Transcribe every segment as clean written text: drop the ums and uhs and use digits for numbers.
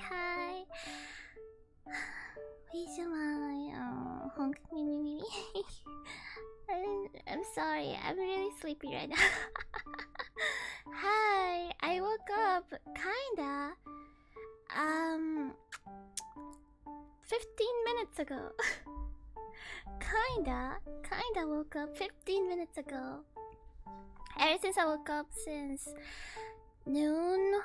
hi. Wisu my honk me. I'm sorry, I'm really sleepy right now. Hi, I woke up kinda 15 minutes ago. kinda woke up 15 minutes ago. Ever since I woke up since noon.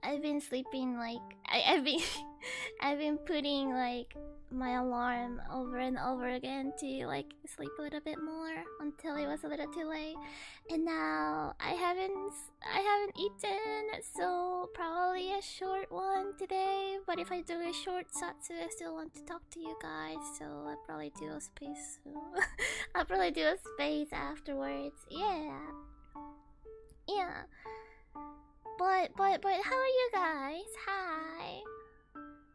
I've been sleeping like I've been putting like my alarm over and over again to like sleep a little bit more until it was a little too late, and now I haven't eaten, so probably a short one today. But if I do a short satsu, I still want to talk to you guys, so I'll probably do a space. I'll probably do a space afterwards. Yeah. But how are you guys? Hi.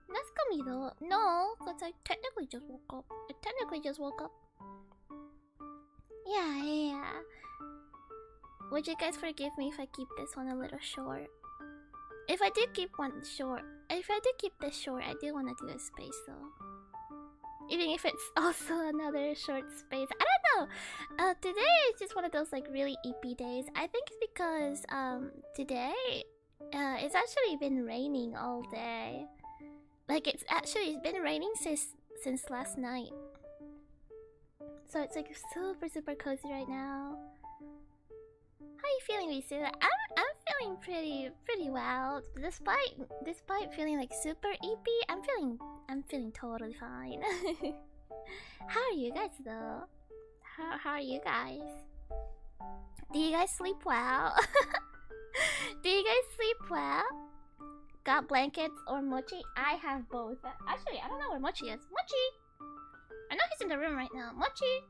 That's comido. No, because I technically just woke up. Yeah. Would you guys forgive me if I keep this one a little short? If I do keep this short, I do want to do a space though. Even if it's also another short space. I don't know. Today is just one of those like really EP days. I think it's because today it's actually been raining all day. Like it's been raining since last night. So it's like super cozy right now. How are you feeling, Wisu? I'm feeling pretty well. Despite feeling like super EP, I'm feeling totally fine. How are you guys though? How are you guys? Do you guys sleep well? Got blankets or mochi? I have both. Actually, I don't know where Mochi is. Mochi! I know he's in the room right now. Mochi!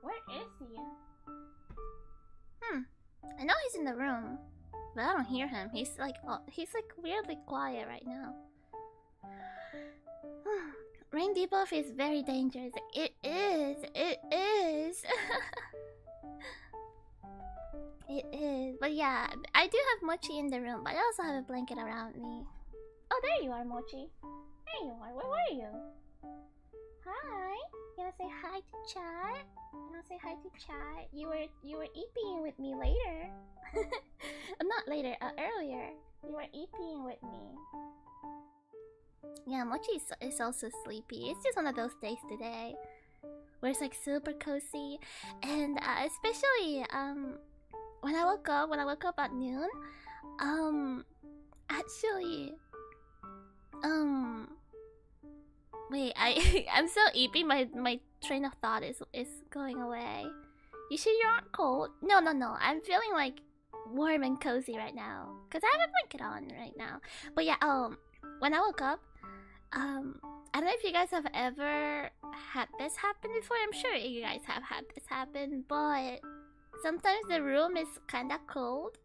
Where is he? I know he's in the room, but I don't hear him. He's like weirdly quiet right now. Rain debuff is very dangerous. It is. It is. But yeah, I do have Mochi in the room, but I also have a blanket around me. Oh, there you are, Mochi. There you are. Where were you? Hi. You wanna say hi to chat? You were EPing with me later. Not later, earlier. You were EPing with me. Yeah, Mochi is also sleepy. It's just one of those days today where it's like super cozy, and especially when I woke up at noon, actually, wait, I'm so eepy. My train of thought is going away. You sure you aren't cold? No. I'm feeling like warm and cozy right now because I have a blanket on right now. But yeah, when I woke up, I don't know if you guys have ever had this happen before. I'm sure you guys have had this happen, but sometimes the room is kind of cold.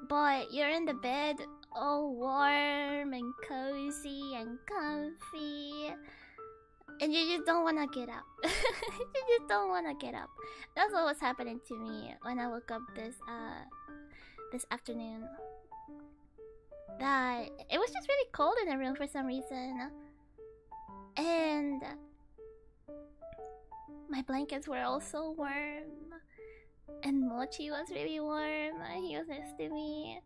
But you're in the bed, all warm and cozy and comfy, and you just don't want to get up. That's what was happening to me when I woke up this afternoon. That it was just really cold in the room for some reason, and my blankets were also warm, and Mochi was really warm. He was next to me,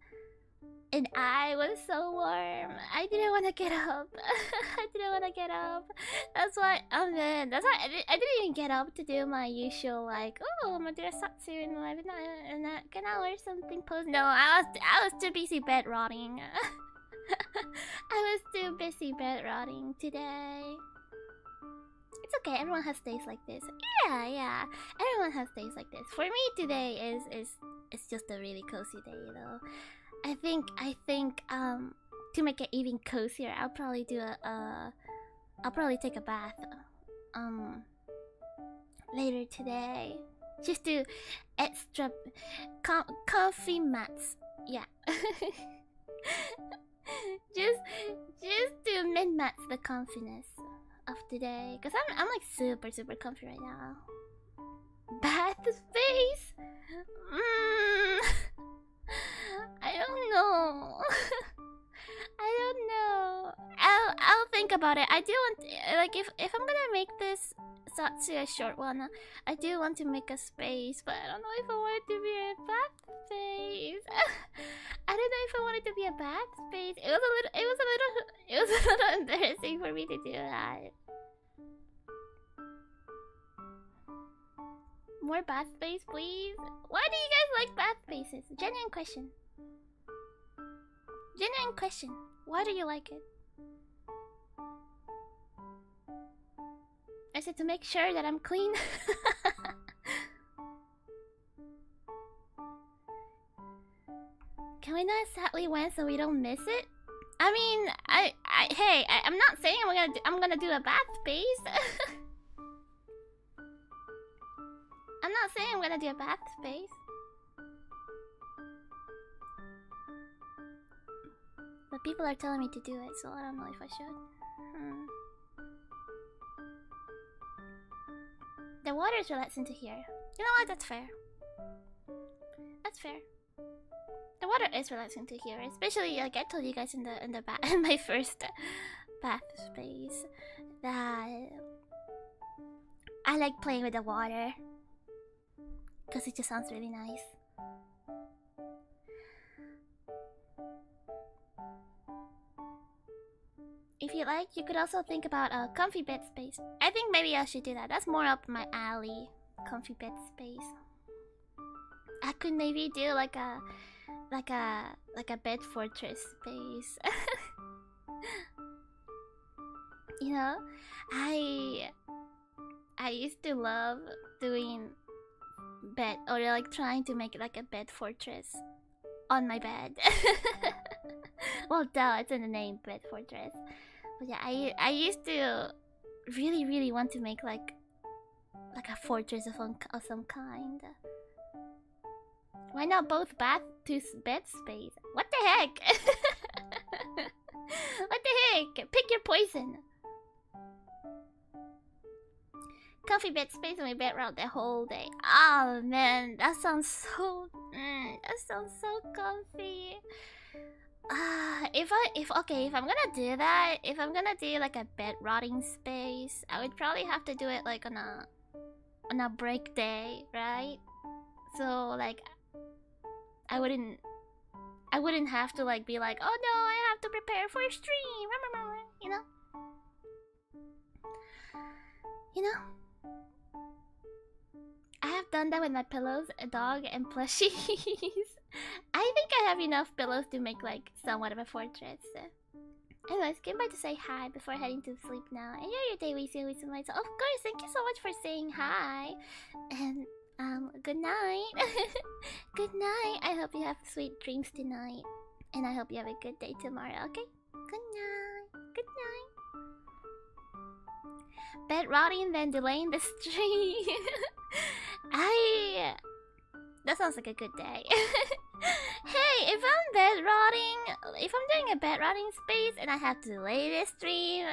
and I was so warm. I didn't want to get up. That's why I didn't even get up to do my usual like, oh, I'm gonna do a satsu in an hour or something post. No, I was too busy bed rotting. I was too busy bed rotting today. It's okay, everyone has days like this. Yeah. Everyone has days like this. For me today is just a really cozy day, though. I think to make it even cozier, I'll probably take a bath later today. Just do extra comfy mats. Yeah. just to min-max the comfiness of today, cause I'm like super comfy right now. Bath space? I don't know. I don't know. I'll think about it. I do want like if I'm gonna make this Satsu a short one, I do want to make a space, but I don't know if I want it to be a bath space. I don't know if I want it to be a bath space. It was a little embarrassing for me to do that. More bath space, please. Why do you guys like bath spaces? Genuine question. Genuine question. Why do you like it? I said to make sure that I'm clean. Can we not sadly win so we don't miss it? I mean, I'm not saying I'm gonna do a bath space. I'm not saying I'm gonna do a bath space. But people are telling me to do it, so I don't know if I should. The water is relaxing to hear. You know what? That's fair. That's fair. The water is relaxing to hear, especially like I told you guys in the bath in my first bath space that I like playing with the water because it just sounds really nice. If you like, you could also think about a comfy bed space. I think maybe I should do that. That's more up my alley. Comfy bed space. I could maybe do like a bed fortress space. You know, I used to love doing bed or like trying to make it like a bed fortress on my bed. Well, duh, it's in the name, bed fortress. But yeah, I used to really want to make like a fortress of some kind. Why not both bath to bed space? What the heck? What the heck? Pick your poison. Comfy bed space and we bed round the whole day. Oh man, that sounds so comfy. If I'm gonna do that, if I'm gonna do like a bed rotting space, I would probably have to do it like on a break day, right? So like I wouldn't have to like be like, oh no, I have to prepare for a stream, you know? You know? I have done that with my pillows, a dog, and plushies. I think I have enough pillows to make like somewhat of a fortress. Anyways, came by to say hi before heading to sleep now. Enjoy your day, Wisu. Of course, thank you so much for saying hi. And good night. Good night. I hope you have sweet dreams tonight. And I hope you have a good day tomorrow, okay? Good night. Good night. Bed rotting, then delaying the stream. That sounds like a good day. Hey, if I'm bed rotting, if I'm doing a bed rotting space and I have to delay this stream,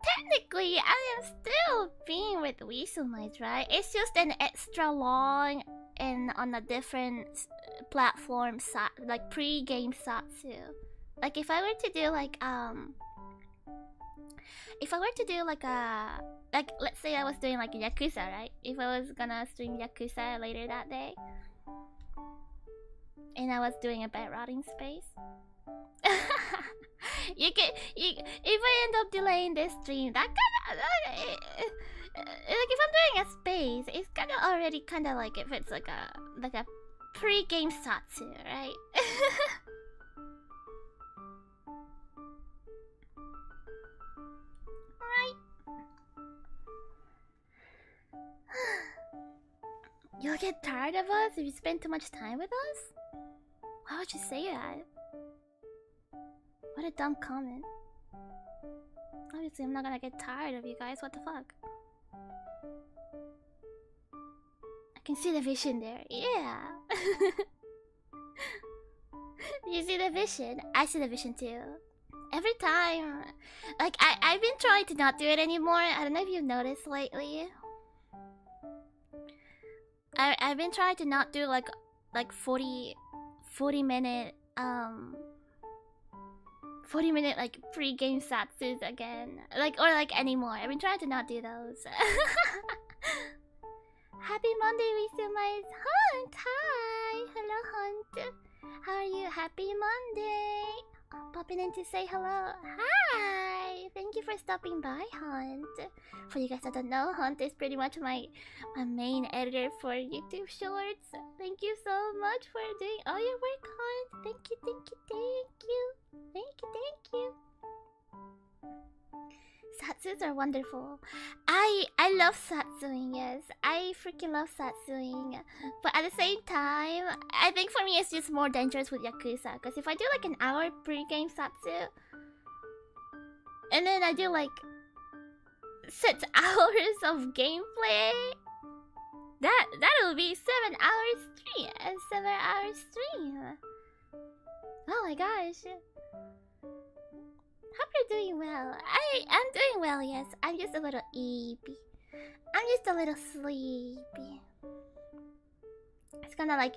technically I am still being with Wisu Mites, right? It's just an extra long and on a different platform, like pre-game Satsu. Like if I were to do like let's say I was doing like Yakuza, right? If I was gonna stream Yakuza later that day and I was doing a bed rotting space, if I end up delaying this stream, that kinda like if I'm doing a space, it's already like if it's like a pre-game Satsu, right? Right. You'll get tired of us if you spend too much time with us? Why would you say that? What a dumb comment. Obviously, I'm not gonna get tired of you guys. What the fuck? I can see the vision there. Yeah. You see the vision? I see the vision too. Every time. Like, I've been trying to not do it anymore. I don't know if you've noticed lately. I've been trying to not do like 40 minute 40 minute like pre-game satsus again. Like, or like anymore. I've been trying to not do those. Happy Monday, Wisu, my Hunt! Hi! Hello, Hunt! How are you? Happy Monday! Popping in to say hello. Hi! Thank you for stopping by, Hunt. For you guys that don't know, Hunt is pretty much my main editor for YouTube Shorts. Thank you so much for doing all your work, Hunt. Thank you, thank you, thank you. Thank you, thank you. Satsus are wonderful. I love satsuing, yes. I freaking love satsuing. But at the same time, I think for me it's just more dangerous with Yakuza. Because if I do like an hour pre-game satsu, and then I do like 6 hours of gameplay, that'll be 7 hours stream. 7 hours stream. Oh my gosh. Hope you're doing well. I'm doing well, yes. I'm just a little eepy. I'm just a little sleepy. It's gonna like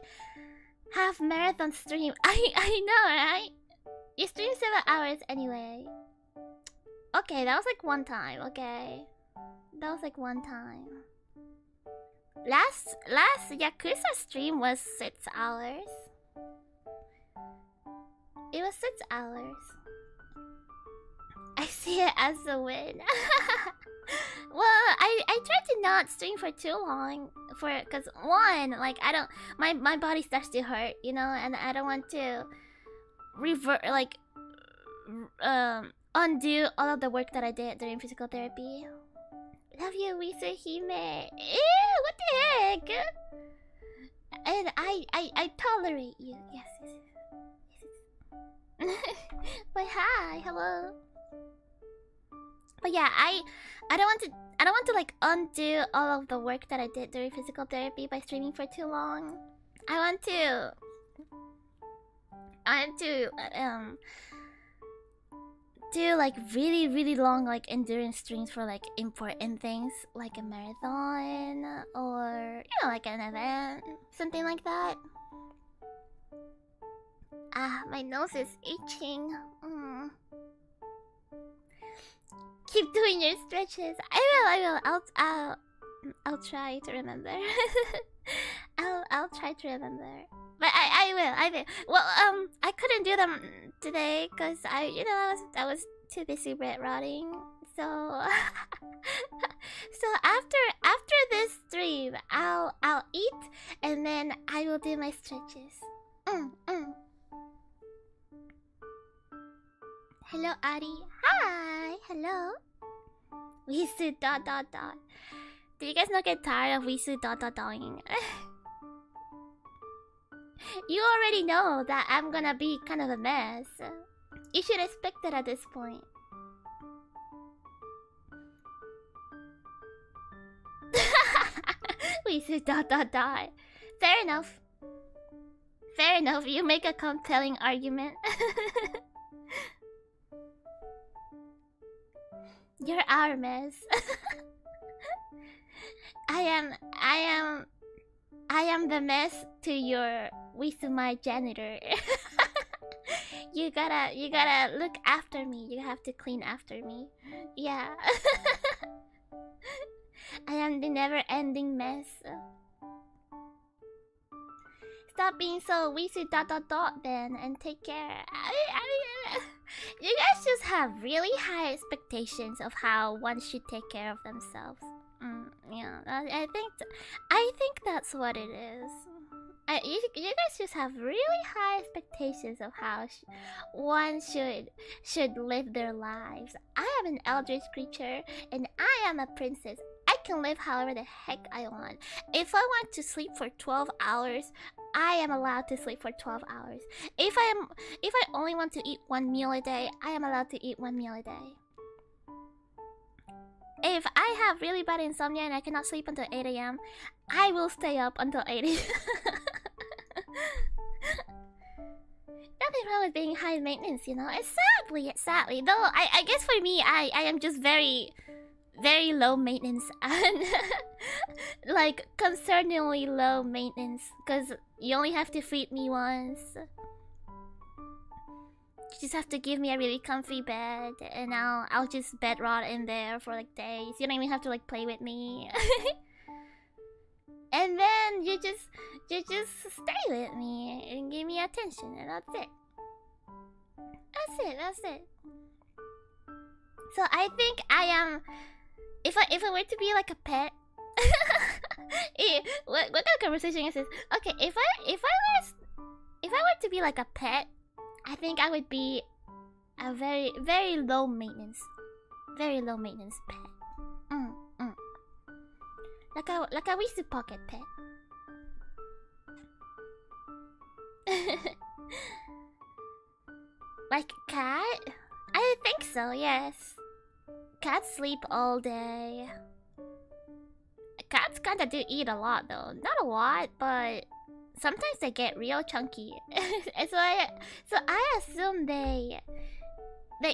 half marathon stream. I know, right? You stream 7 hours anyway. Okay, that was like one time, okay. That was like one time. Last Yakuza stream was 6 hours. It was 6 hours. I see it as a win. Well, I tried to not stream for too long cause one, like I don't my body starts to hurt, you know, and I don't want to undo all of the work that I did during physical therapy. Love you, Wisu Hime. Ew, what the heck? And I tolerate you. Yes. But hi, hello. But yeah, I don't want to like undo all of the work that I did during physical therapy by streaming for too long. I want to do like really long like endurance streams for like important things like a marathon or like an event, something like that. Ah, my nose is itching. Keep doing your stretches. I will. I'll try to remember. I'll try to remember. But I will. Well, I couldn't do them today because I was too busy red rotting. So so after this stream, I'll eat and then I will do my stretches. Hello, Ari. Hi. Hello. Wisu ... Do you guys not get tired of Wisu ... You already know that I'm gonna be kind of a mess. You should expect it at this point. Wisu ... Fair enough. Fair enough. You make a compelling argument. You're our mess. I am the mess to your Wisu, my janitor. You gotta look after me. You have to clean after me. Yeah. I am the never-ending mess. Stop being so Wisu ... then and take care. You guys just have really high expectations of how one should take care of themselves. Yeah, I think that's what it is. You guys just have really high expectations of how one should live their lives. I am an eldritch creature, and I am a princess. I can live however the heck I want. If I want to sleep for 12 hours, I am allowed to sleep for 12 hours. If I only want to eat 1 meal a day, I am allowed to eat 1 meal a day. If I have really bad insomnia and I cannot sleep until 8 AM, I will stay up until 8 AM. Nothing wrong with being high maintenance, you know? It's sadly. Though, I guess for me, I am just very low maintenance. And like, concerningly low maintenance. Because you only have to feed me once. You just have to give me a really comfy bed. And I'll just bed rot in there for like days. You don't even have to like play with me. And then you just stay with me and give me attention, and that's it. That's it. So I think I am. If I were to be like a pet, what kind of conversation is this? Okay, if I were to be like a pet, I think I would be a very low maintenance pet. Like a Wisu pocket pet. Like cat? I think so, yes. Cats sleep all day. Cats kinda do eat a lot though. Not a lot, but sometimes they get real chunky. And so I assume they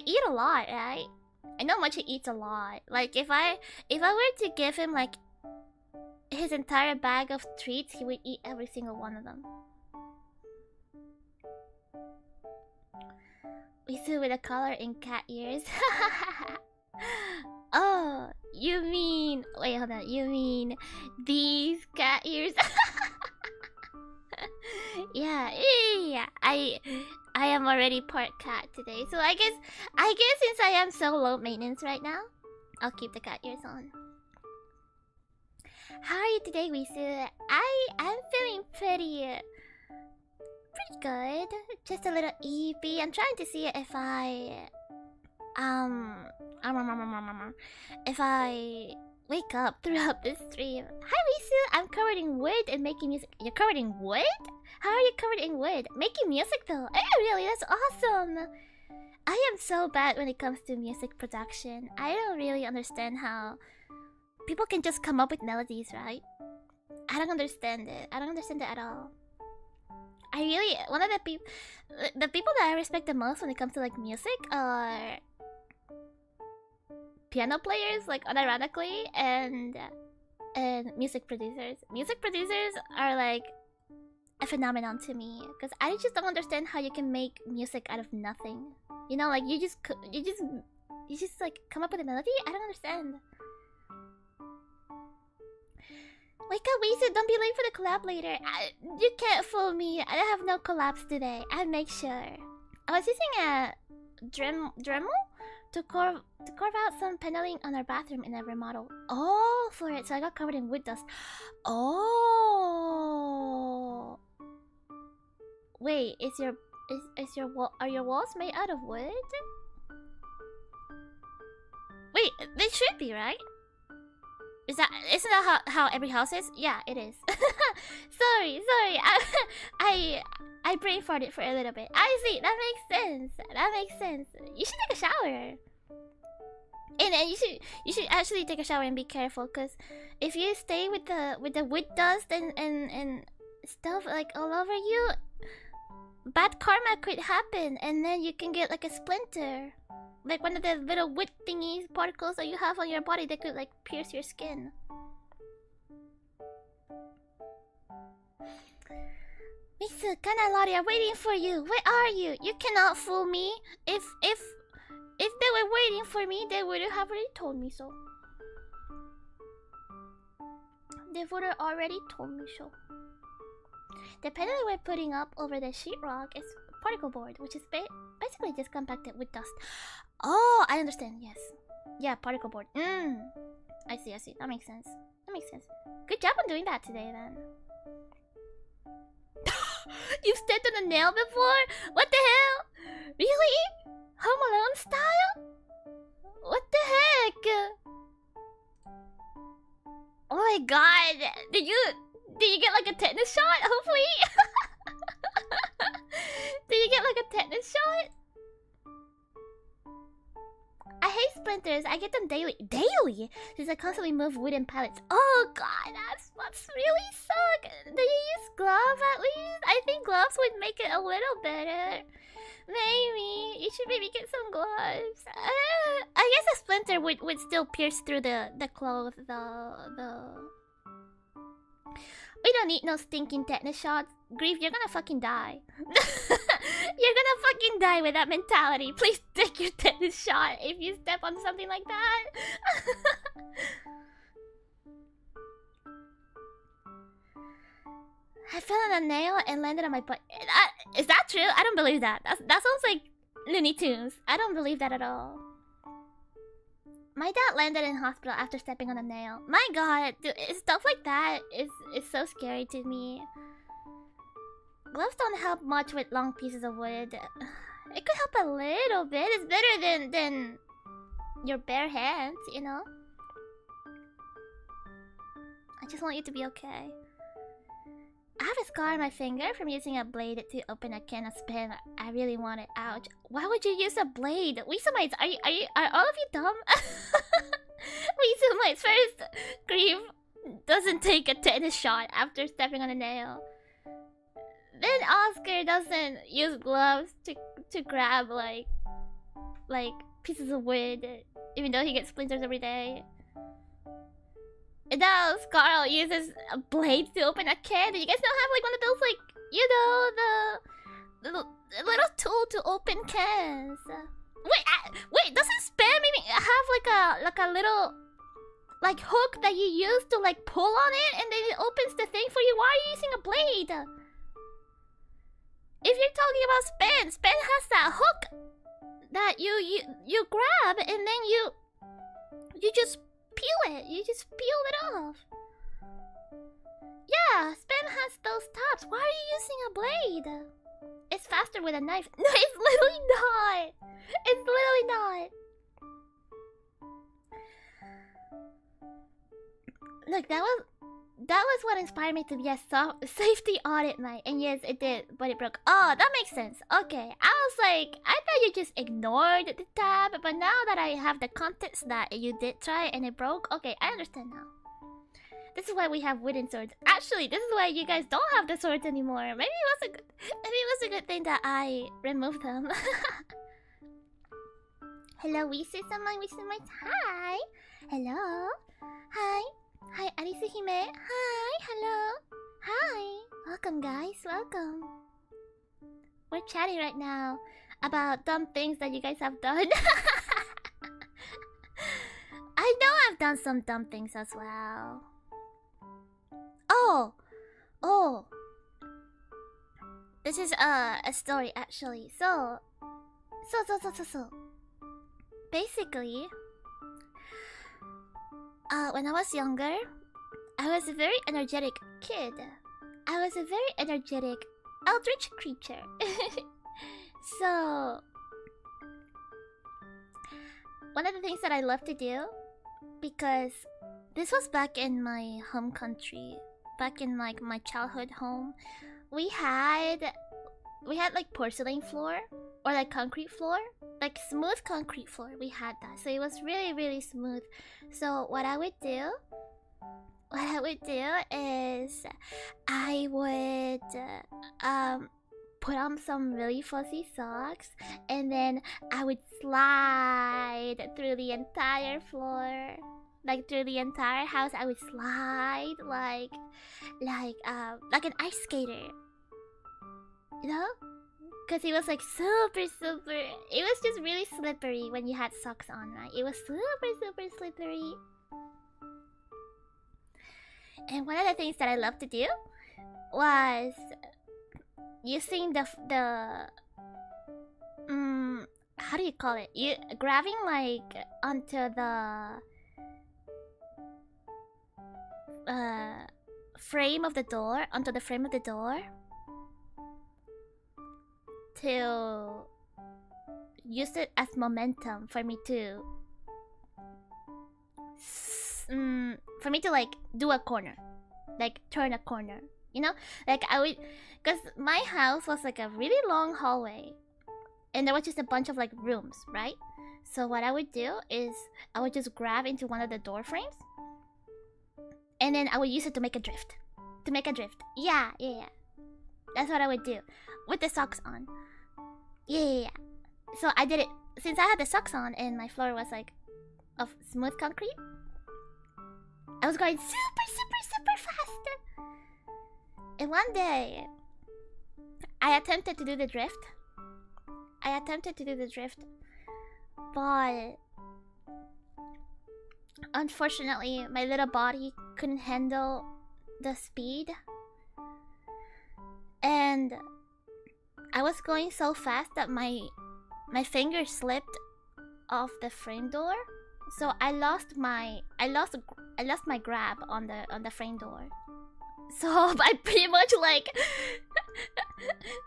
eat a lot, right? I know Mochi eats a lot. Like if I were to give him like his entire bag of treats, he would eat every single one of them. Wisu with a color in cat ears. Oh, you mean... Wait, hold on. You mean these cat ears? Yeah. I am already part cat today. So I guess since I am so low maintenance right now, I'll keep the cat ears on. How are you today, Wisu? I'm feeling pretty good. Just a little eepy. I'm trying to see if I wake up throughout this stream. Hi, Wisu. I'm covered in wood and making music. You're covered in wood? How are you covered in wood? Making music though? Hey, really? That's awesome. I am so bad when it comes to music production. I don't really understand how people can just come up with melodies, right? I don't understand it. I don't understand it at all. I really... One of the people that I respect the most when it comes to like music are piano players, like unironically, and music producers. Music producers are like a phenomenon to me, because I just don't understand how you can make music out of nothing. You know, like you just like come up with a melody. I don't understand. Wake up, Wisu! Don't be late for the collab later. You can't fool me. I don't have no collabs today. I'll make sure. I was using a Dremel to carve out some paneling on our bathroom in a remodel. Oh, for it. So I got covered in wood dust. Oh. Wait, are your walls made out of wood? Wait, they should be, right? Isn't that how every house is? Yeah, it is. sorry. I brain farted for a little bit. I see. That makes sense. You should take a shower. And you should actually take a shower and be careful, because if you stay with the wood dust and stuff like all over you, bad karma could happen, and then you can get like a splinter. Like one of the little wood thingies, particles that you have on your body that could like pierce your skin. Wisu, Kanna Yanagi are waiting for you. Where are you? You cannot fool me. If they were waiting for me, they would have already told me so. They would have already told me so. The panel we're putting up over the sheetrock is particle board, which is basically just compacted with dust. Oh, I understand. Yes, yeah, particle board. I see. That makes sense. Good job on doing that today, then. You've stepped on a nail before? What the hell? Really? Home Alone style? What the heck? Oh my god! Did you get like a tetanus shot? Hopefully. Did you get like a tetanus shot? I hate splinters. I get them daily. Since I constantly move wooden pallets. Oh god, that's really suck. Do you use gloves at least? I think gloves would make it a little better. Maybe you should maybe get some gloves. I guess a splinter would still pierce through the cloth. The we don't need no stinking tetanus shots. Grief, you're gonna fucking die. You're gonna fucking die with that mentality. Please take your tetanus shot if you step on something like that. I fell on a nail and landed on my butt. Is that true? I don't believe that. That sounds like Looney Tunes. I don't believe that at all. My dad landed in hospital after stepping on a nail. My god, dude, stuff like that is so scary to me. Gloves don't help much with long pieces of wood. It could help a little bit. It's better than your bare hands, you know? I just want you to be okay. I have a scar on my finger from using a blade to open a can of spam. I really want it. Ouch. Why would you use a blade? Wisumites, are all of you dumb? Wisumites, first, Grief doesn't take a tetanus shot after stepping on a nail. Then Oscar doesn't use gloves to grab like pieces of wood, even though he gets splinters every day. And now Scarl uses a blade to open a can. Do you guys don't have like one of those, like, you know, the little tool to open cans? Wait, doesn't spam even have like a little like hook that you use to like pull on it and then it opens the thing for you? Why are you using a blade? If you're talking about spam has that hook that you grab and then you just peel it. You just peel it off. Yeah, spam has those tabs. Why are you using a blade? It's faster with a knife. No, it's literally not. It's literally not. Look, that was what inspired me to be a safety audit night. And yes, it did, but it broke. Oh, that makes sense. Okay, I was like, I thought you just ignored the tab, but now that I have the context that you did try and it broke, okay, I understand now. This is why we have wooden swords. Actually, this is why you guys don't have the swords anymore. Maybe it was a good thing that I removed them. Hello, Wisu someone, Wisu my hi. Hello. Hi. Hi, Arisu Hime. Hi, hello. Hi. Welcome, guys. Welcome. We're chatting right now about dumb things that you guys have done. I know I've done some dumb things as well. Oh. This is a story actually. So. Basically, when I was younger, I was a very energetic kid. I was a very energetic eldritch creature. So, one of the things that I love to do, because this was back in my home country, back in like my childhood home, we had like porcelain floor or like concrete floor, like smooth concrete floor. We had that, so it was really smooth. So what I would do is I would put on some really fuzzy socks, and then I would slide through the entire floor, like through the entire house. I would slide like an ice skater, you know? Because it was like super, it was just really slippery when you had socks on, right? It was super slippery. And one of the things that I love to do was using the how do you call it? Grabbing like onto the frame of the door, to use it as momentum for me to like do a corner, like turn a corner, you know? Like I would, because my house was like a really long hallway and there was just a bunch of like rooms, right? So what I would do is I would just grab into one of the door frames and then I would use it to make a drift. Yeah. That's what I would do with the socks on. Yeah. So I did it since I had the socks on and my floor was like of smooth concrete. I was going super fast. And one day, I attempted to do the drift. But unfortunately, my little body couldn't handle the speed. And I was going so fast that my finger slipped off the frame door. So I lost my grab on the frame door. So I pretty much like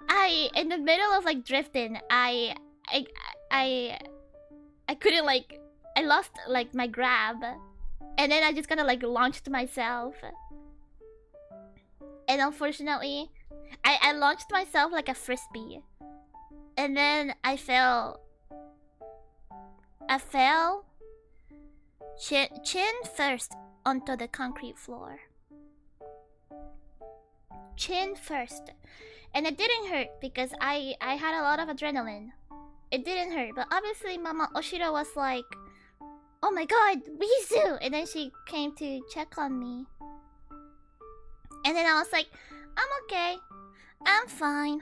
I in the middle of like drifting, I couldn't like I lost like my grab, and then I just kind of like launched myself, and unfortunately, I launched myself like a frisbee, and then I fell chin first onto the concrete floor. Chin first. And it didn't hurt because I had a lot of adrenaline. It didn't hurt, but obviously Mama Oshiro was like, "Oh my god, Wisu!" And then she came to check on me. And then I was like, "I'm okay. I'm fine."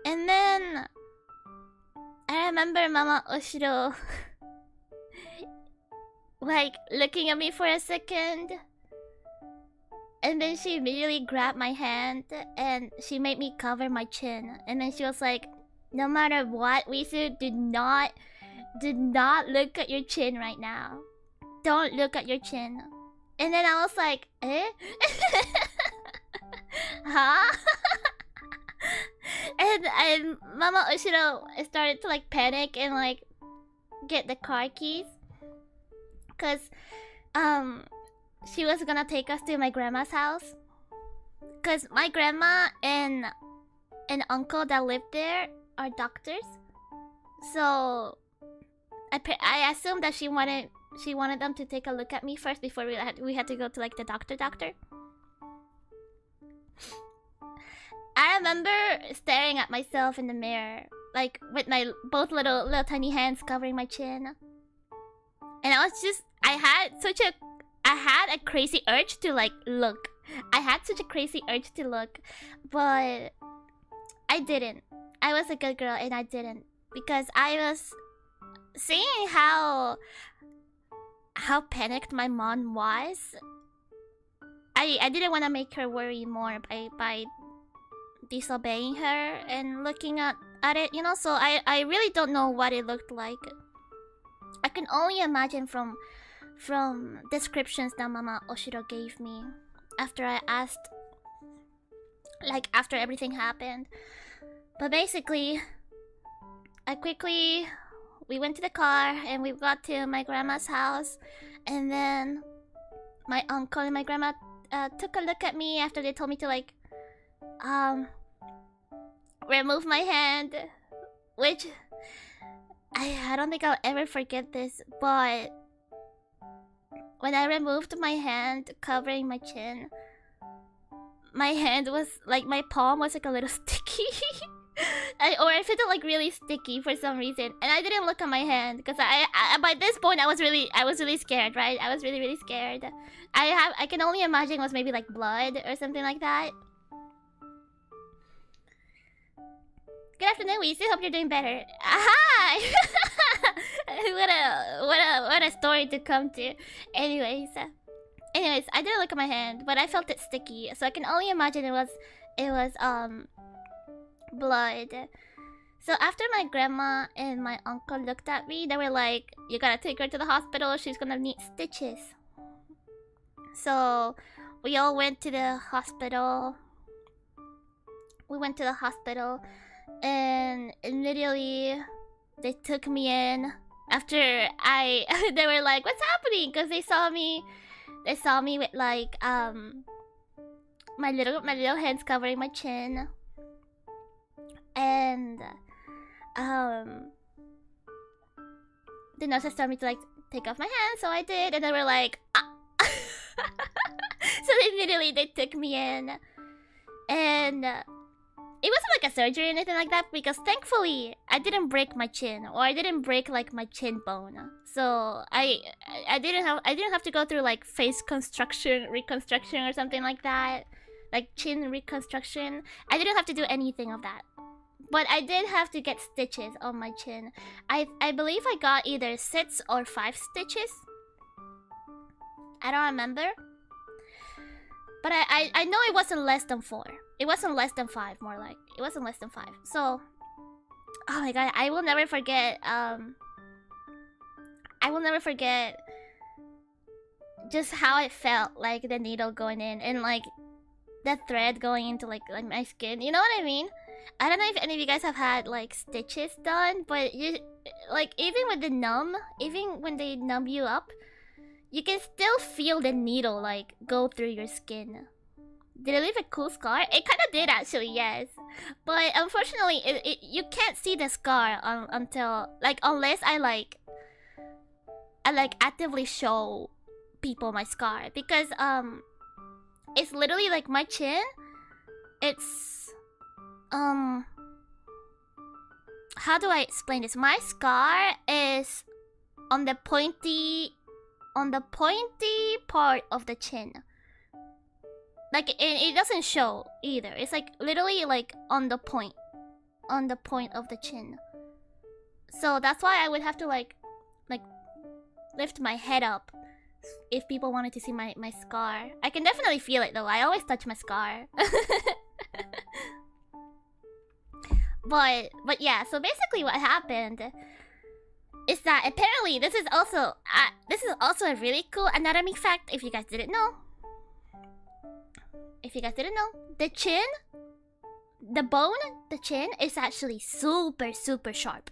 And then I remember Mama Oshiro like looking at me for a second. And then she immediately grabbed my hand and she made me cover my chin. And then she was like, "No matter what, Wisu, do not look at your chin right now. Don't look at your chin." And then I was like, "Eh?" Huh? and Mama Oshiro started to like panic and like get the car keys. Cause she was gonna take us to my grandma's house. Cause my grandma and uncle that lived there are doctors. So I assumed that she wanted them to take a look at me first before we had to go to like the doctor. I remember staring at myself in the mirror, like with my both little tiny hands covering my chin. And I had a crazy urge to like look. I had such a crazy urge to look, but I didn't. I was a good girl and I didn't, because I was seeing how panicked my mom was. I didn't want to make her worry more by disobeying her and looking at it, you know. So I really don't know what it looked like. I can only imagine from descriptions that Mama Oshiro gave me after I asked, like after everything happened. But basically, we went to the car and we got to my grandma's house, and then my uncle and my grandma took a look at me after they told me to like remove my hand, which I don't think I'll ever forget this, but when I removed my hand covering my chin, my hand was like, my palm was like a little sticky. I felt it like really sticky for some reason, and I didn't look at my hand because I by this point I was really scared, right? I was really scared. I can only imagine it was maybe like blood or something like that. Good afternoon, Wisu. Hope you're doing better. Hi. what a story to come to. Anyways, I didn't look at my hand, but I felt it sticky, so I can only imagine it was blood. So after my grandma and my uncle looked at me, they were like, "You gotta take her to the hospital. She's gonna need stitches." So we all went to the hospital. And immediately they took me in. After they were like, "What's happening?" Because they saw me with like my little hands covering my chin, and the nurses told me to like take off my hands, so I did, and they were like, "Ah." So immediately they took me in, and it wasn't like a surgery or anything like that, because thankfully I didn't break my chin, or I didn't break like my chin bone. So I didn't have to go through like face reconstruction or something like that, like chin reconstruction. I didn't have to do anything of that. But I did have to get stitches on my chin. I believe I got either 6 or 5 stitches. I don't remember. But I know it wasn't less than 4. It wasn't less than 5, more like. It wasn't less than 5. So, oh my god, I will never forget. I will never forget just how it felt, like the needle going in and like the thread going into like my skin. You know what I mean? I don't know if any of you guys have had like stitches done, but you like even with the numb, even when they numb you up, you can still feel the needle like go through your skin. Did it leave a cool scar? It kind of did actually, yes. But unfortunately, you can't see the scar until like unless I actively show people my scar, because it's literally like my chin. It's how do I explain this? My scar is on the pointy part of the chin. Like it doesn't show either. It's like literally like on the point of the chin. So that's why I would have to like lift my head up if people wanted to see my scar. I can definitely feel it though. I always touch my scar. But yeah, so basically what happened is that apparently this is also a really cool anatomy fact if you guys didn't know. If you guys didn't know, the chin, the bone, the chin is actually super sharp.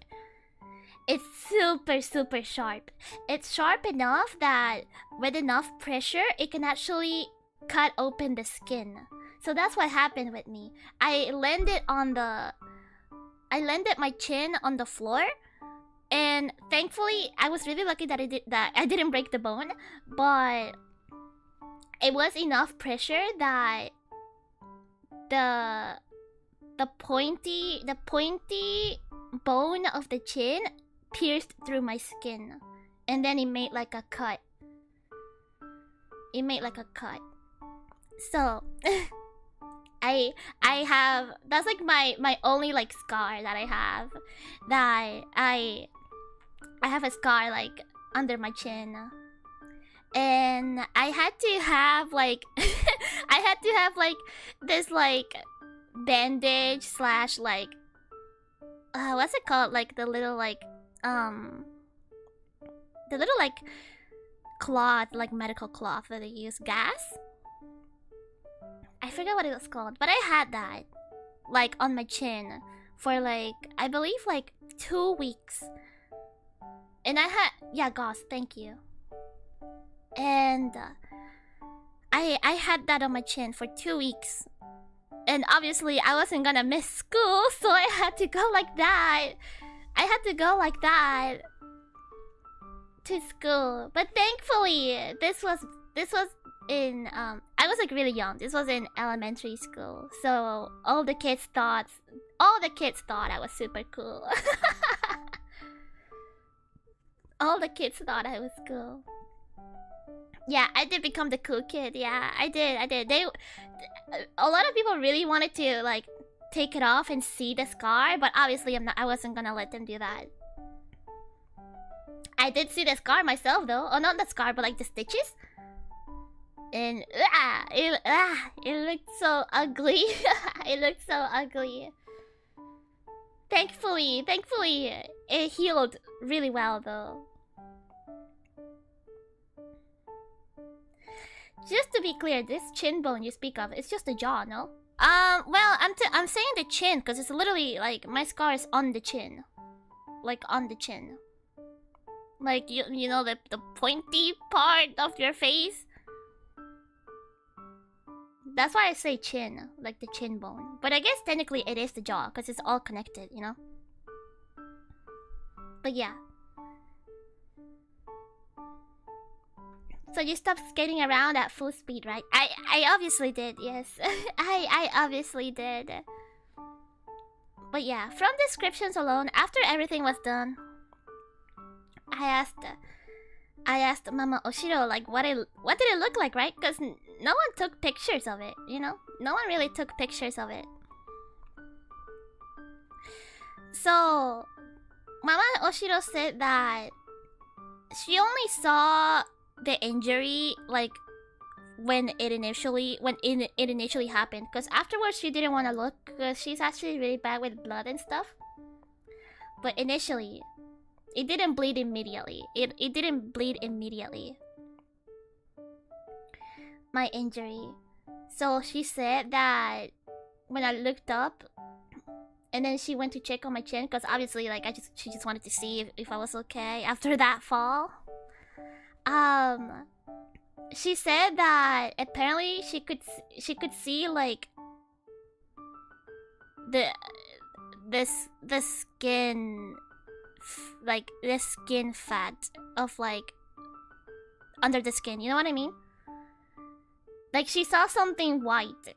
It's super sharp. It's sharp enough that with enough pressure, it can actually cut open the skin. So that's what happened with me. I landed my chin on the floor, and thankfully I was really lucky that I didn't break the bone, but it was enough pressure that the pointy bone of the chin pierced through my skin, and then it made like a cut. So I have, that's like my only like scar that I have. That I have a scar like under my chin. And I had to have like this like bandage slash like what's it called, like the little like cloth, like medical cloth that they use, gas. I forgot what it was called, but I had that like on my chin for like I believe like 2 weeks. And I had, yeah, gauze, thank you. And I had that on my chin for 2 weeks. And obviously I wasn't gonna miss school, so I had to go like that. To school. But thankfully, this was in I was like really young. This was in elementary school. So all the kids thought I was super cool. All the kids thought I was cool. Yeah, I did become the cool kid. Yeah, I did. A lot of people really wanted to like take it off and see the scar, but obviously I wasn't gonna let them do that. I did see the scar myself though. Oh, not the scar, but like the stitches. And it looked so ugly. It looked so ugly. Thankfully, it healed really well though. Just to be clear, this chin bone you speak of is just the jaw, no? Well, I'm saying the chin because it's literally like my scar is on the chin, like on the chin, like you know the pointy part of your face. That's why I say chin, like the chin bone. But I guess technically it is the jaw because it's all connected, you know. But yeah. So you stopped skating around at full speed, right? I obviously did, yes. I obviously did. But yeah, from descriptions alone, after everything was done, I asked Mama Oshiro like what did it look like, right? Because no one took pictures of it, you know? No one really took pictures of it. So Mama Oshiro said that she only saw the injury like when it initially happened, because afterwards she didn't want to look because she's actually really bad with blood and stuff. But initially, it didn't bleed immediately. It didn't bleed immediately. My injury. So she said that when I looked up, and then she went to check on my chin, because obviously, like, she just wanted to see if I was okay after that fall. She said that apparently she could see like the skin, like the skin fat of like under the skin. You know what I mean? Like she saw something white,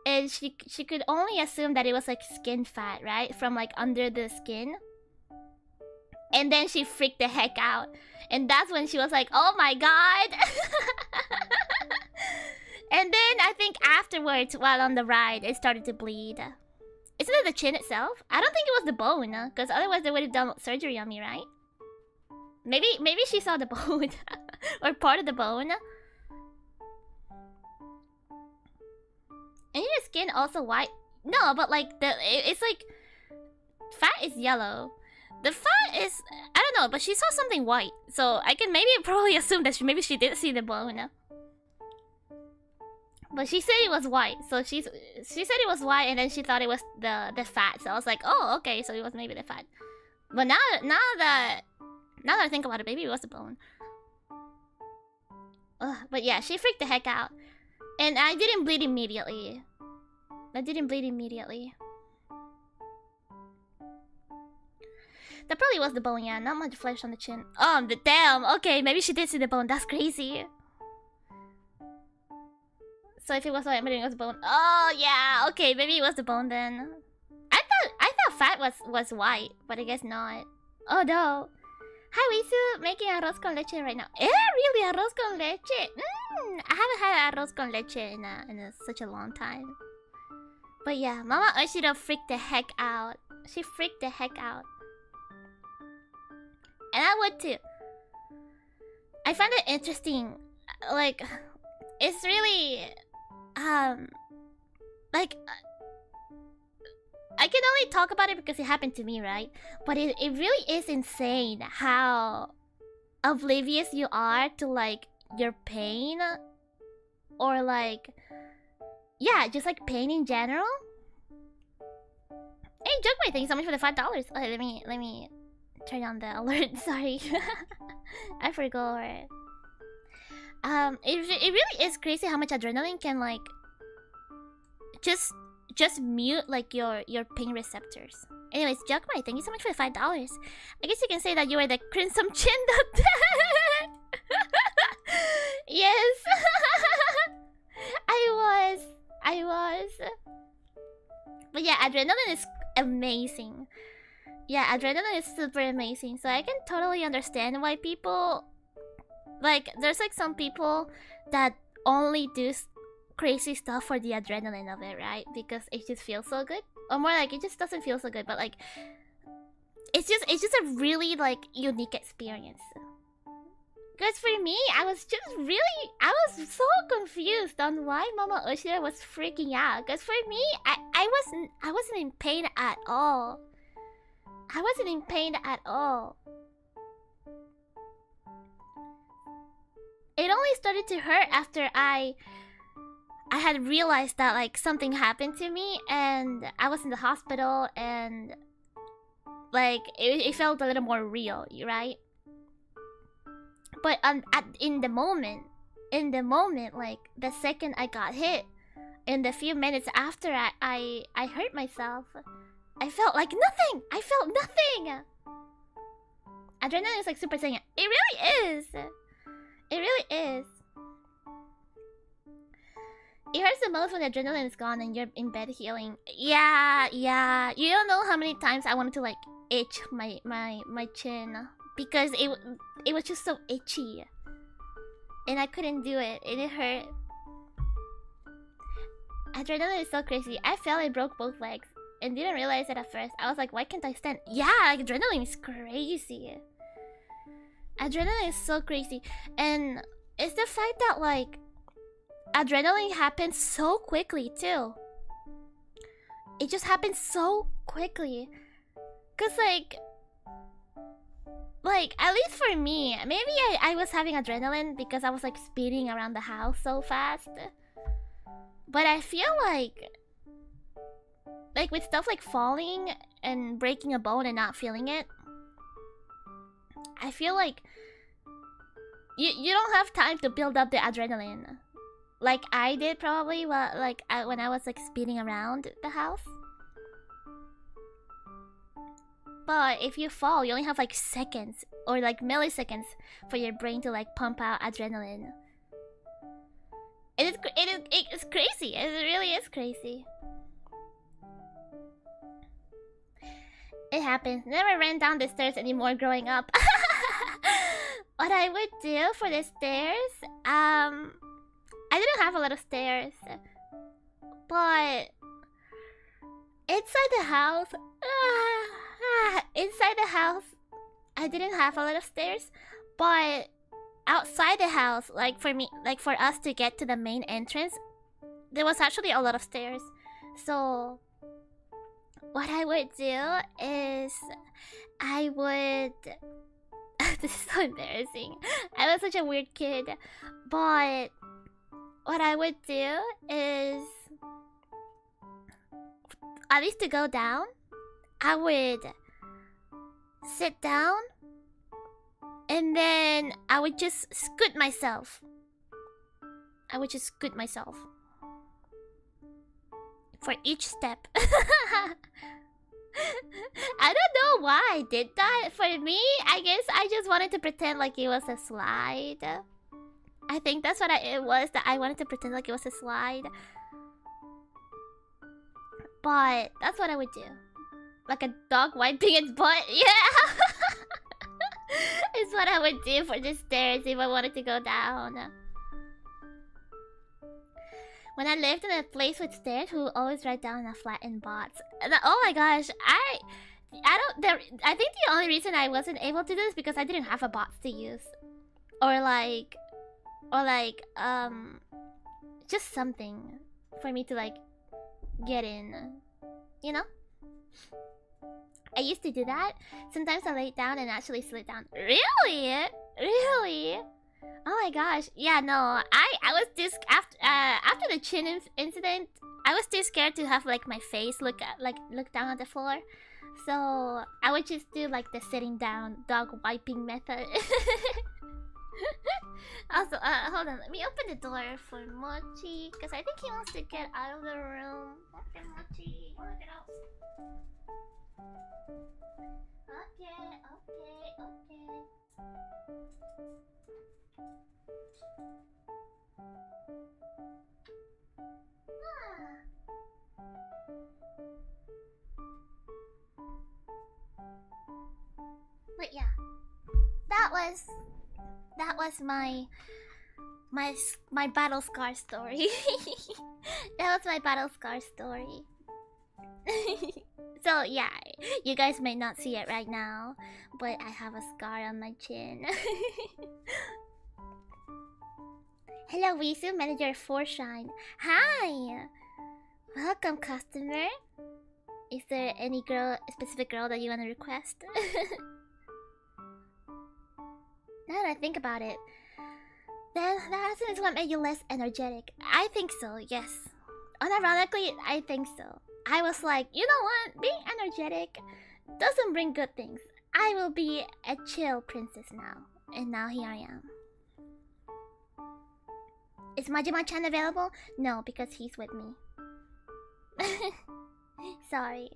and she could only assume that it was like skin fat, right, from like under the skin. And then she freaked the heck out. And that's when she was like, oh my god. And then I think afterwards, while on the ride, it started to bleed. Isn't it the chin itself? I don't think it was the bone, because otherwise they would have done surgery on me, right? Maybe she saw the bone. Or part of the bone. And your skin also white? No, but like, it's like... Fat is yellow. The fat is... I don't know, but she saw something white. So I can probably assume that maybe she did see the bone. But she said it was white. So she said it was white, and then she thought it was the fat. So I was like, oh, okay, so it was maybe the fat. But now that I think about it, maybe it was the bone. But yeah, she freaked the heck out. And I didn't bleed immediately. That probably was the bone, yeah. Not much flesh on the chin. Oh, damn. Okay, maybe she did see the bone. That's crazy. So if it was white, maybe it was the bone. Oh, yeah. Okay, maybe it was the bone then. I thought fat was white, but I guess not. Oh, no. Hi, Wisu. Making arroz con leche right now. Really? Arroz con leche? I haven't had arroz con leche in such a long time. But yeah, Mama Oshiro freaked the heck out. She freaked the heck out. And I would too. I find it interesting. Like, it's really... like... I can only talk about it because it happened to me, right? But it really is insane how oblivious you are to, like, your pain. Or, like... Yeah, just, like, pain in general. Hey, Jugmate, thank you so much for the $5. Okay, let me turn on the alert. Sorry. I forgot. It really is crazy how much adrenaline can, like... Just mute like your pain receptors. Anyways, Jugmai, thank you so much for the $5. I guess you can say that you are the crimson chin that yes. I was. But yeah, adrenaline is amazing. Yeah, adrenaline is super amazing. So I can totally understand why people... Like, there's like some people that only do crazy stuff for the adrenaline of it, right? Because it just feels so good. Or more like, it just doesn't feel so good, but like... It's just a really, like, unique experience. Because for me, I was so confused on why Mama Oshiro was freaking out. Because for me, I wasn't in pain at all. I wasn't in pain at all. It only started to hurt after I had realized that, like, something happened to me and I was in the hospital and, like, it felt a little more real, right? But in the moment, like, the second I got hit, in the few minutes after I hurt myself, I felt like nothing! I felt nothing! Adrenaline is like Super Saiyan. It really is! It really is. It hurts the most when the adrenaline is gone and you're in bed healing. Yeah, yeah. You don't know how many times I wanted to like itch my chin because it was just so itchy, and I couldn't do it. And it hurt. Adrenaline is so crazy. I fell and broke both legs and didn't realize it at first. I was like, why can't I stand? Yeah, like, adrenaline is crazy. Adrenaline is so crazy, and it's the fact that like adrenaline happens so quickly too. It just happens so quickly. Cause like at least for me, maybe I was having adrenaline because I was like speeding around the house so fast. But I feel like with stuff like falling and breaking a bone and not feeling it, I feel like you don't have time to build up the adrenaline like I did probably when I was like speeding around the house. But if you fall, you only have like seconds or like milliseconds for your brain to like pump out adrenaline. It's crazy. It really is crazy. It happens. Never ran down the stairs anymore growing up. What I would do for the stairs, I didn't have a lot of stairs, but inside the house, I didn't have a lot of stairs, but outside the house, like for us to get to the main entrance, there was actually a lot of stairs. So what I would do is I would this is so embarrassing. I was such a weird kid, but what I would do is, at least to go down, I would sit down and then I would just scoot myself. For each step. I don't know why I did that. For me, I guess I just wanted to pretend like it was a slide. I think that's what it was, that I wanted to pretend like it was a slide. But that's what I would do. Like a dog wiping its butt. Yeah! It's what I would do for the stairs if I wanted to go down. When I lived in a place with stairs, we would always ride down a flattened bots. Oh my gosh, I think the only reason I wasn't able to do this is because I didn't have a bots to use. Or just something for me to like get in, you know? I used to do that. Sometimes I lay down and actually slid down. Really? Really? Oh my gosh. Yeah, no. I was just after the chin incident, I was too scared to have like my face look down at the floor. So I would just do like the sitting down dog wiping method. Also, hold on. Let me open the door for Mochi because I think he wants to get out of the room. Okay, Mochi, you wanna get out? Okay. But yeah, that was my battle scar story. That was my battle scar story. So yeah, you guys may not see it right now, but I have a scar on my chin. Hello, Wisu, Manager 4Shine. Hi! Welcome, customer. Is there any specific girl that you want to request? Now that I think about it, then that is what made you less energetic. I think so, yes. Unironically, I think so. I was like, you know what? Being energetic doesn't bring good things. I will be a chill princess now. And now here I am. Is Majima-chan available? No, because he's with me. Sorry.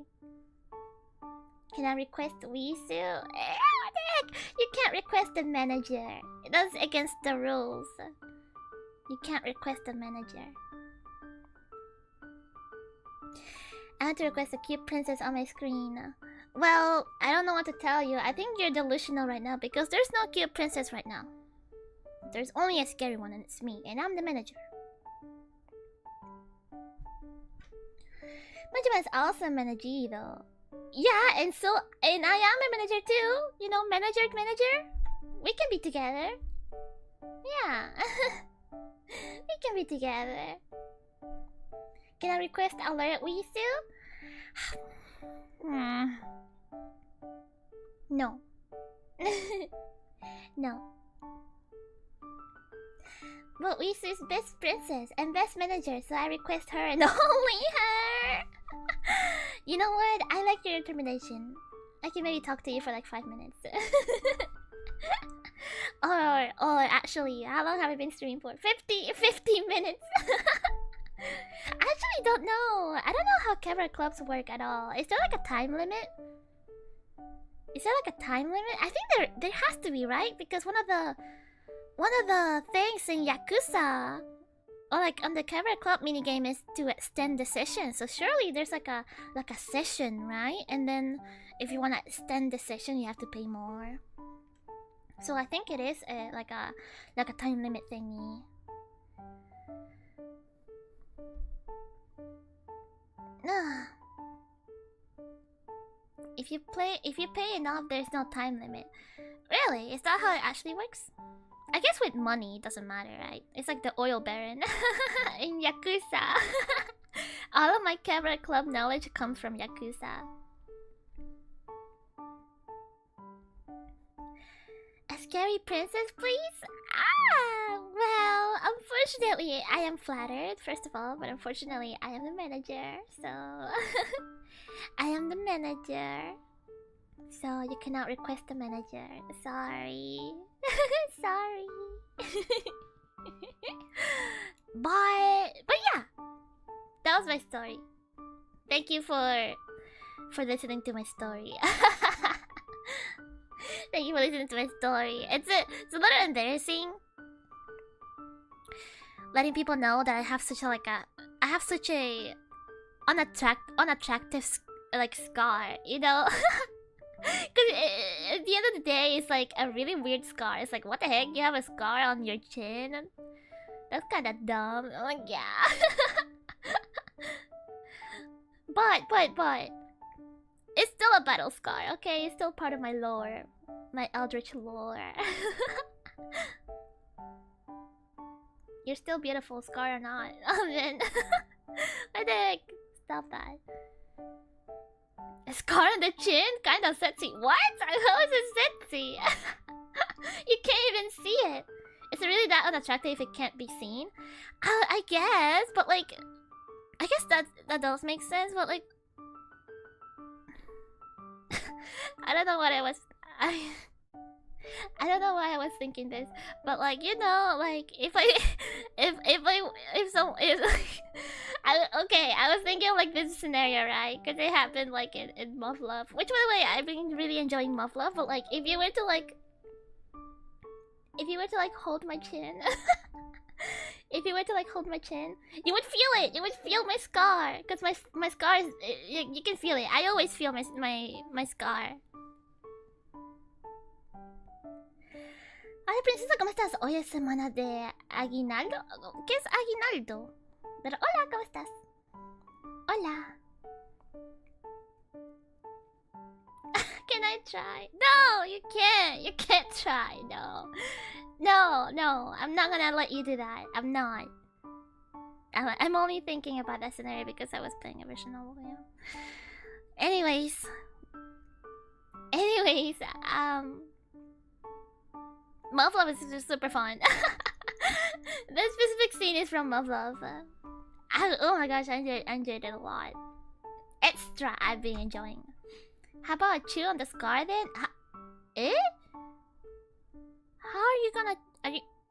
Can I request Wisu? What the heck? You can't request the manager. That's against the rules. You can't request the manager. I want to request a cute princess on my screen. Well, I don't know what to tell you. I think you're delusional right now because there's no cute princess right now. There's only a scary one, and it's me, and I'm the manager. Majima's also a manager though. Yeah, and I am a manager too. You know, manager. We can be together. Yeah. We can be together. Can I request colorawisu? No. No. But Wisu is best princess and best manager, so I request her and only her. You know what? I like your determination. I can maybe talk to you for like 5 minutes. or actually, how long have I been streaming for? 50 minutes. I actually don't know. I don't know how camera clubs work at all. Is there like a time limit? Is there like a time limit? I think there has to be, right? Because one of the things in Yakuza, or like on the camera club minigame, is to extend the session. So surely there's like a session, right? And then if you want to extend the session, you have to pay more. So I think it is like a time limit thingy. If you pay enough, there's no time limit. Really? Is that how it actually works? I guess with money, it doesn't matter, right? It's like the oil baron in Yakuza. All of my camera club knowledge comes from Yakuza. A scary princess, please? Well, unfortunately, I am flattered, first of all, but unfortunately, I am the manager, so... I am the manager. So, you cannot request a manager. Sorry. Sorry. But yeah. That was my story. Thank you for listening to my story. Thank you for listening to my story. It's a little embarrassing letting people know that I have such a unattractive like scar, you know. Because at the end of the day, it's like a really weird scar. It's like, what the heck? You have a scar on your chin? That's kind of dumb. I'm like, yeah. But it's still a battle scar, okay? It's still part of my lore, my eldritch lore. You're still beautiful, scar or not. Oh man. What the heck? Stop that. A scar on the chin? Kinda sexy. What? How is it sexy? You can't even see it. Is it really that unattractive if it can't be seen? I guess, but like... I guess that does make sense, but like... I don't know what I was... I don't know why I was thinking this, but like, you know, like if okay, I was thinking of like this scenario, right? Because it happened like in Muff Love, which by the way, I've been really enjoying Muff Love, but like if you were to like hold my chin, if you were to like hold my chin, you would feel it. You would feel my scar, because my scar is you can feel it. I always feel my scar. Hola princesa, ¿cómo estás? Hoy es semana de aguinaldo. ¿Qué es aguinaldo? Pero hola, ¿cómo estás? Hola. Can I try? No, you can't. You can't try. No. No. I'm not gonna let you do that. I'm not. I'm only thinking about that scenario because I was playing a visual novel. Yeah. Anyways, Muff Love is just super fun. This specific scene is from Muff Love. Oh my gosh, I enjoyed it a lot. Extra, I've been enjoying. How about a chew on the scar then? Eh? How are you gonna...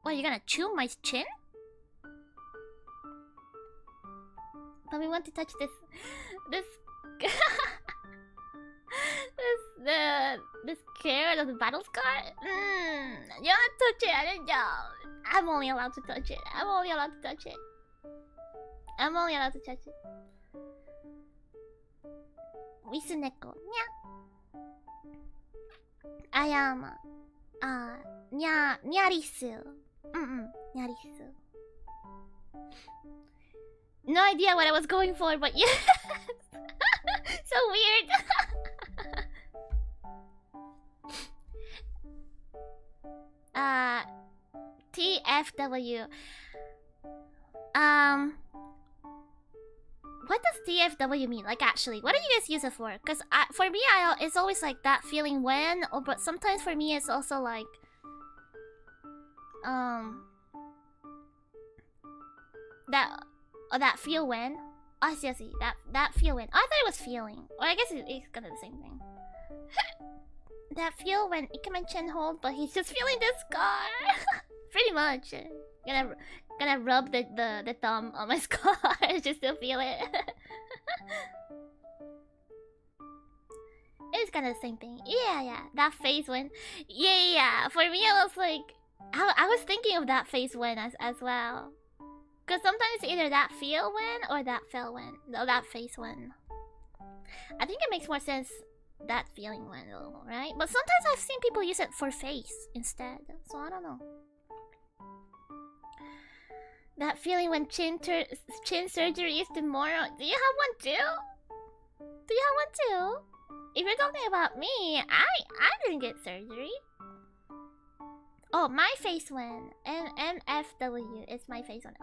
What, you gonna chew my chin? But we want to touch this carrot of the battle scar? You wanna touch it? I don't know. I'm only allowed to touch it. I'm only allowed to touch it. Wisu neko. Nya. I am Nyarisu. Nyarisu. No idea what I was going for, but yeah. So weird. TFW. What does TFW mean? Like, actually, what do you guys use it for? Because for me, it's always like that feeling when, but sometimes for me, it's also like that feel when. I see. That feel when. I thought it was feeling. Or I guess it's kind of the same thing. That feel when Ikemen-chan hold, but he's just feeling the scar. Pretty much. Gonna rub the thumb on my scar just to feel it. It's kind of the same thing. Yeah. That phase when. Yeah. For me, I was like, I was thinking of that phase when as well. Because sometimes it's either that feel when or that feel when. No, that phase when. I think it makes more sense that feeling when, though, right? But sometimes I've seen people use it for face instead. So I don't know. That feeling when chin surgery is tomorrow. Do you have one too? If you're talking about me, I didn't get surgery. Oh, my face when. NSFW is my face when.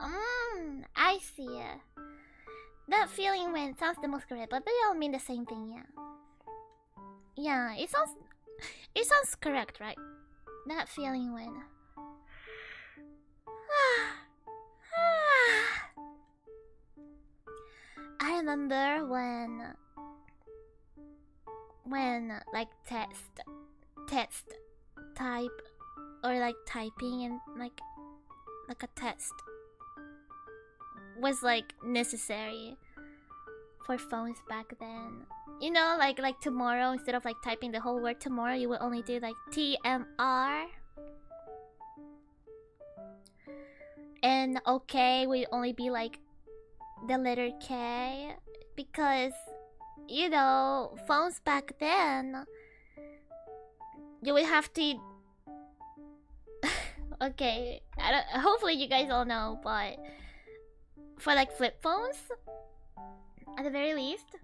I see. That feeling when sounds the most correct, but they all mean the same thing, yeah. Yeah, it sounds correct, right? That feeling when. I remember when like text type or like typing and like a text was like necessary for phones back then. You know, like tomorrow, instead of like typing the whole word tomorrow, you would only do like TMR. And okay would only be like the letter K, because you know, phones back then you would have to okay, hopefully you guys all know, but for like flip phones, at the very least,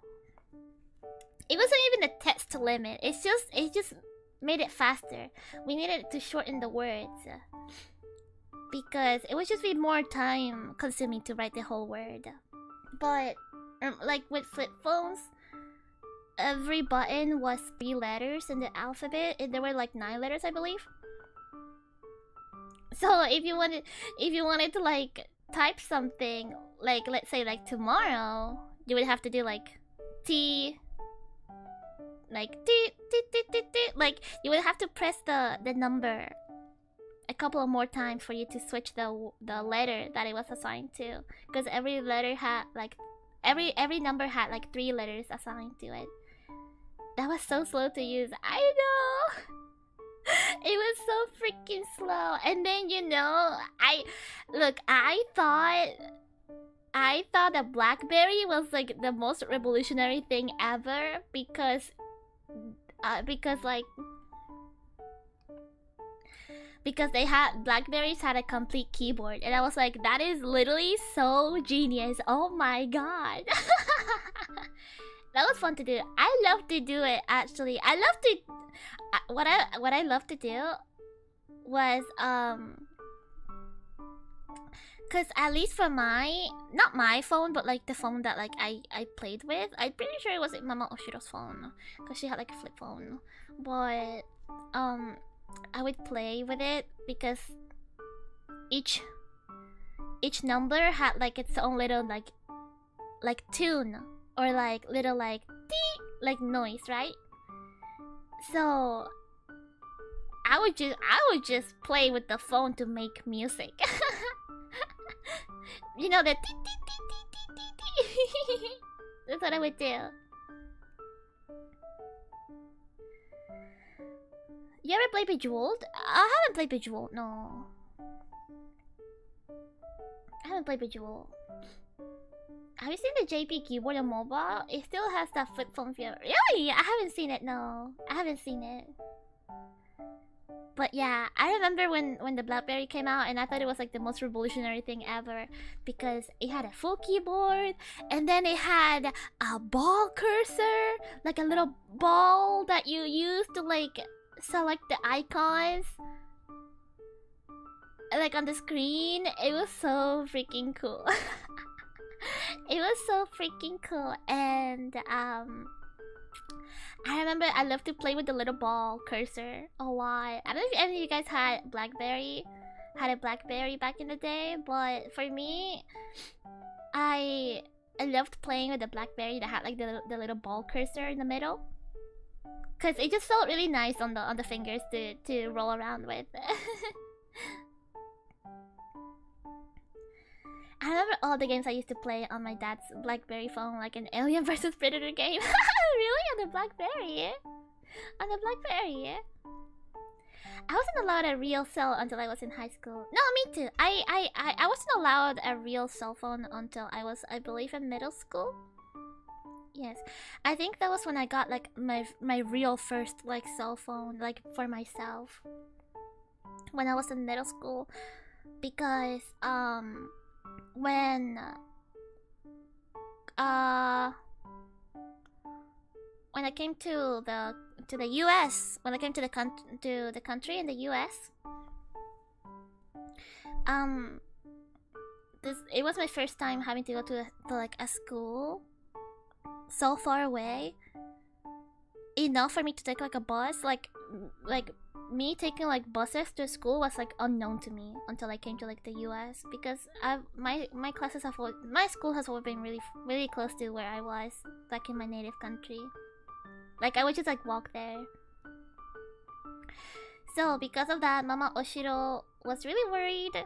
it wasn't even a text limit. It just made it faster. We needed to shorten the words because it would just be more time consuming to write the whole word. But like with flip phones, every button was 3 letters in the alphabet, and there were like 9 letters, I believe. So if you wanted to like type something, like let's say like tomorrow, you would have to do like T, like T, like you would have to press the number a couple of more times for you to switch the letter that it was assigned to, because every letter had like every number had like 3 letters assigned to it. That was so slow to use. I know. It was so freaking slow. And then, you know, I thought that BlackBerry was like the most revolutionary thing ever, because Blackberries had a complete keyboard, and I was like, that is literally so genius. Oh my god. That was fun to do. I love to do it, actually. I love to what I love to do was cause at least for not my phone, but like the phone that like I played with, I'm pretty sure it was Mama Oshiro's phone, cause she had like a flip phone. But I would play with it because each number had like its own little like tune, or like little like dee, like noise, right? So I would just play with the phone to make music. You know, the dee, dee, dee, dee, dee, dee. That's what I would do. You ever play Bejeweled? I haven't played Bejeweled, no. I haven't played Bejeweled. Have you seen the JP keyboard on mobile? It still has that flip phone feel. Really? I haven't seen it. No, I haven't seen it. But yeah, I remember when the BlackBerry came out, and I thought it was like the most revolutionary thing ever because it had a full keyboard, and then it had a ball cursor, like a little ball that you use to like select the icons, like on the screen. It was so freaking cool. It was so freaking cool, and I remember I loved to play with the little ball cursor a lot. I don't know if any of you guys had a BlackBerry back in the day, but for me, I loved playing with the BlackBerry that had like the little ball cursor in the middle, cause it just felt really nice on the fingers to roll around with. I remember all the games I used to play on my dad's BlackBerry phone, like an Alien vs Predator game. Really? On the BlackBerry? On the BlackBerry? I wasn't allowed a real cell until I was in high school. No, me too. I wasn't allowed a real cell phone until I was, I believe, in middle school. Yes, I think that was when I got like my real first like cell phone, like for myself, when I was in middle school, because when I came to the US, when I came to the country in the US, it was my first time having to go to like a school so far away, enough for me to take like a bus. Like me taking like buses to school was like unknown to me until I came to like the US, because my school has always been really close to where I was back in my native country. Like I would just like walk there. So because of that, Mama Oshiro was really worried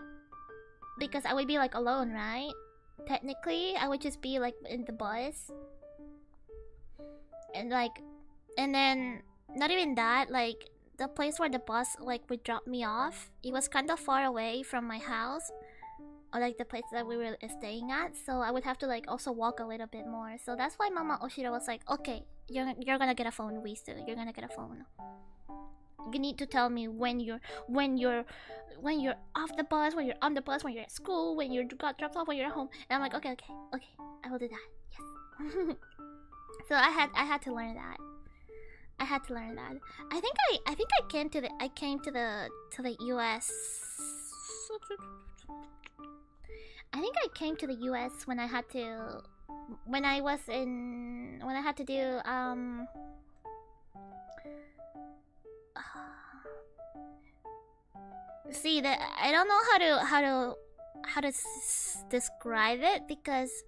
because I would be like alone, right? Technically, I would just be like in the bus, and then not even that, like the place where the bus like would drop me off, it was kind of far away from my house, or like the place that we were staying at, so I would have to like also walk a little bit more. So that's why Mama Oshiro was like, okay, you're gonna get a phone, Wisu. You're gonna get a phone. You need to tell me when you're off the bus, when you're on the bus, when you're at school, when you got dropped off, when you're at home. And I'm like, okay, I will do that. Yes. So I had to learn that. I had to learn that. I think I came to the US. I think I came to the US when I had to do see that I don't know how to describe it, because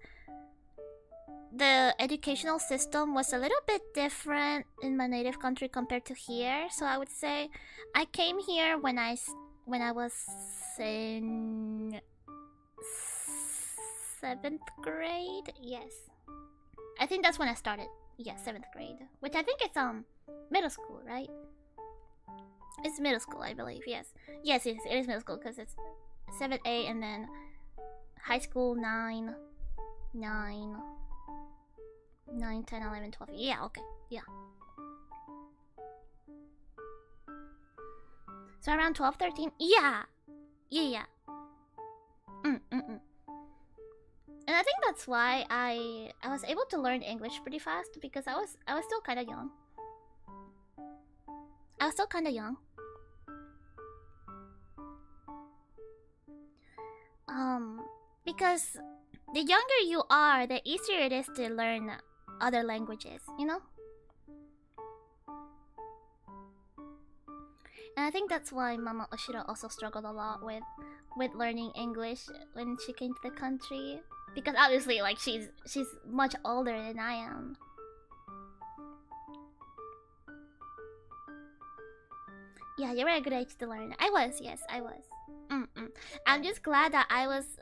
the educational system was a little bit different in my native country compared to here. So I would say I came here when I was in 7th grade. Yes, I think that's when I started. Yes, 7th grade, which I think it's middle school, right? It's middle school, I believe. Yes, it is middle school, because it's 7, 8, and then high school 9, 10, 11, 12. Yeah, okay, yeah. So around 12, 13. Yeah. And I think that's why I was able to learn English pretty fast, because I was still kind of young. Because the younger you are, the easier it is to learn other languages, you know? And I think that's why Mama Oshiro also struggled a lot with learning English when she came to the country, because obviously like she's much older than I am. Yeah, you were a good age to learn. I was, yes, I was. I'm just glad that I was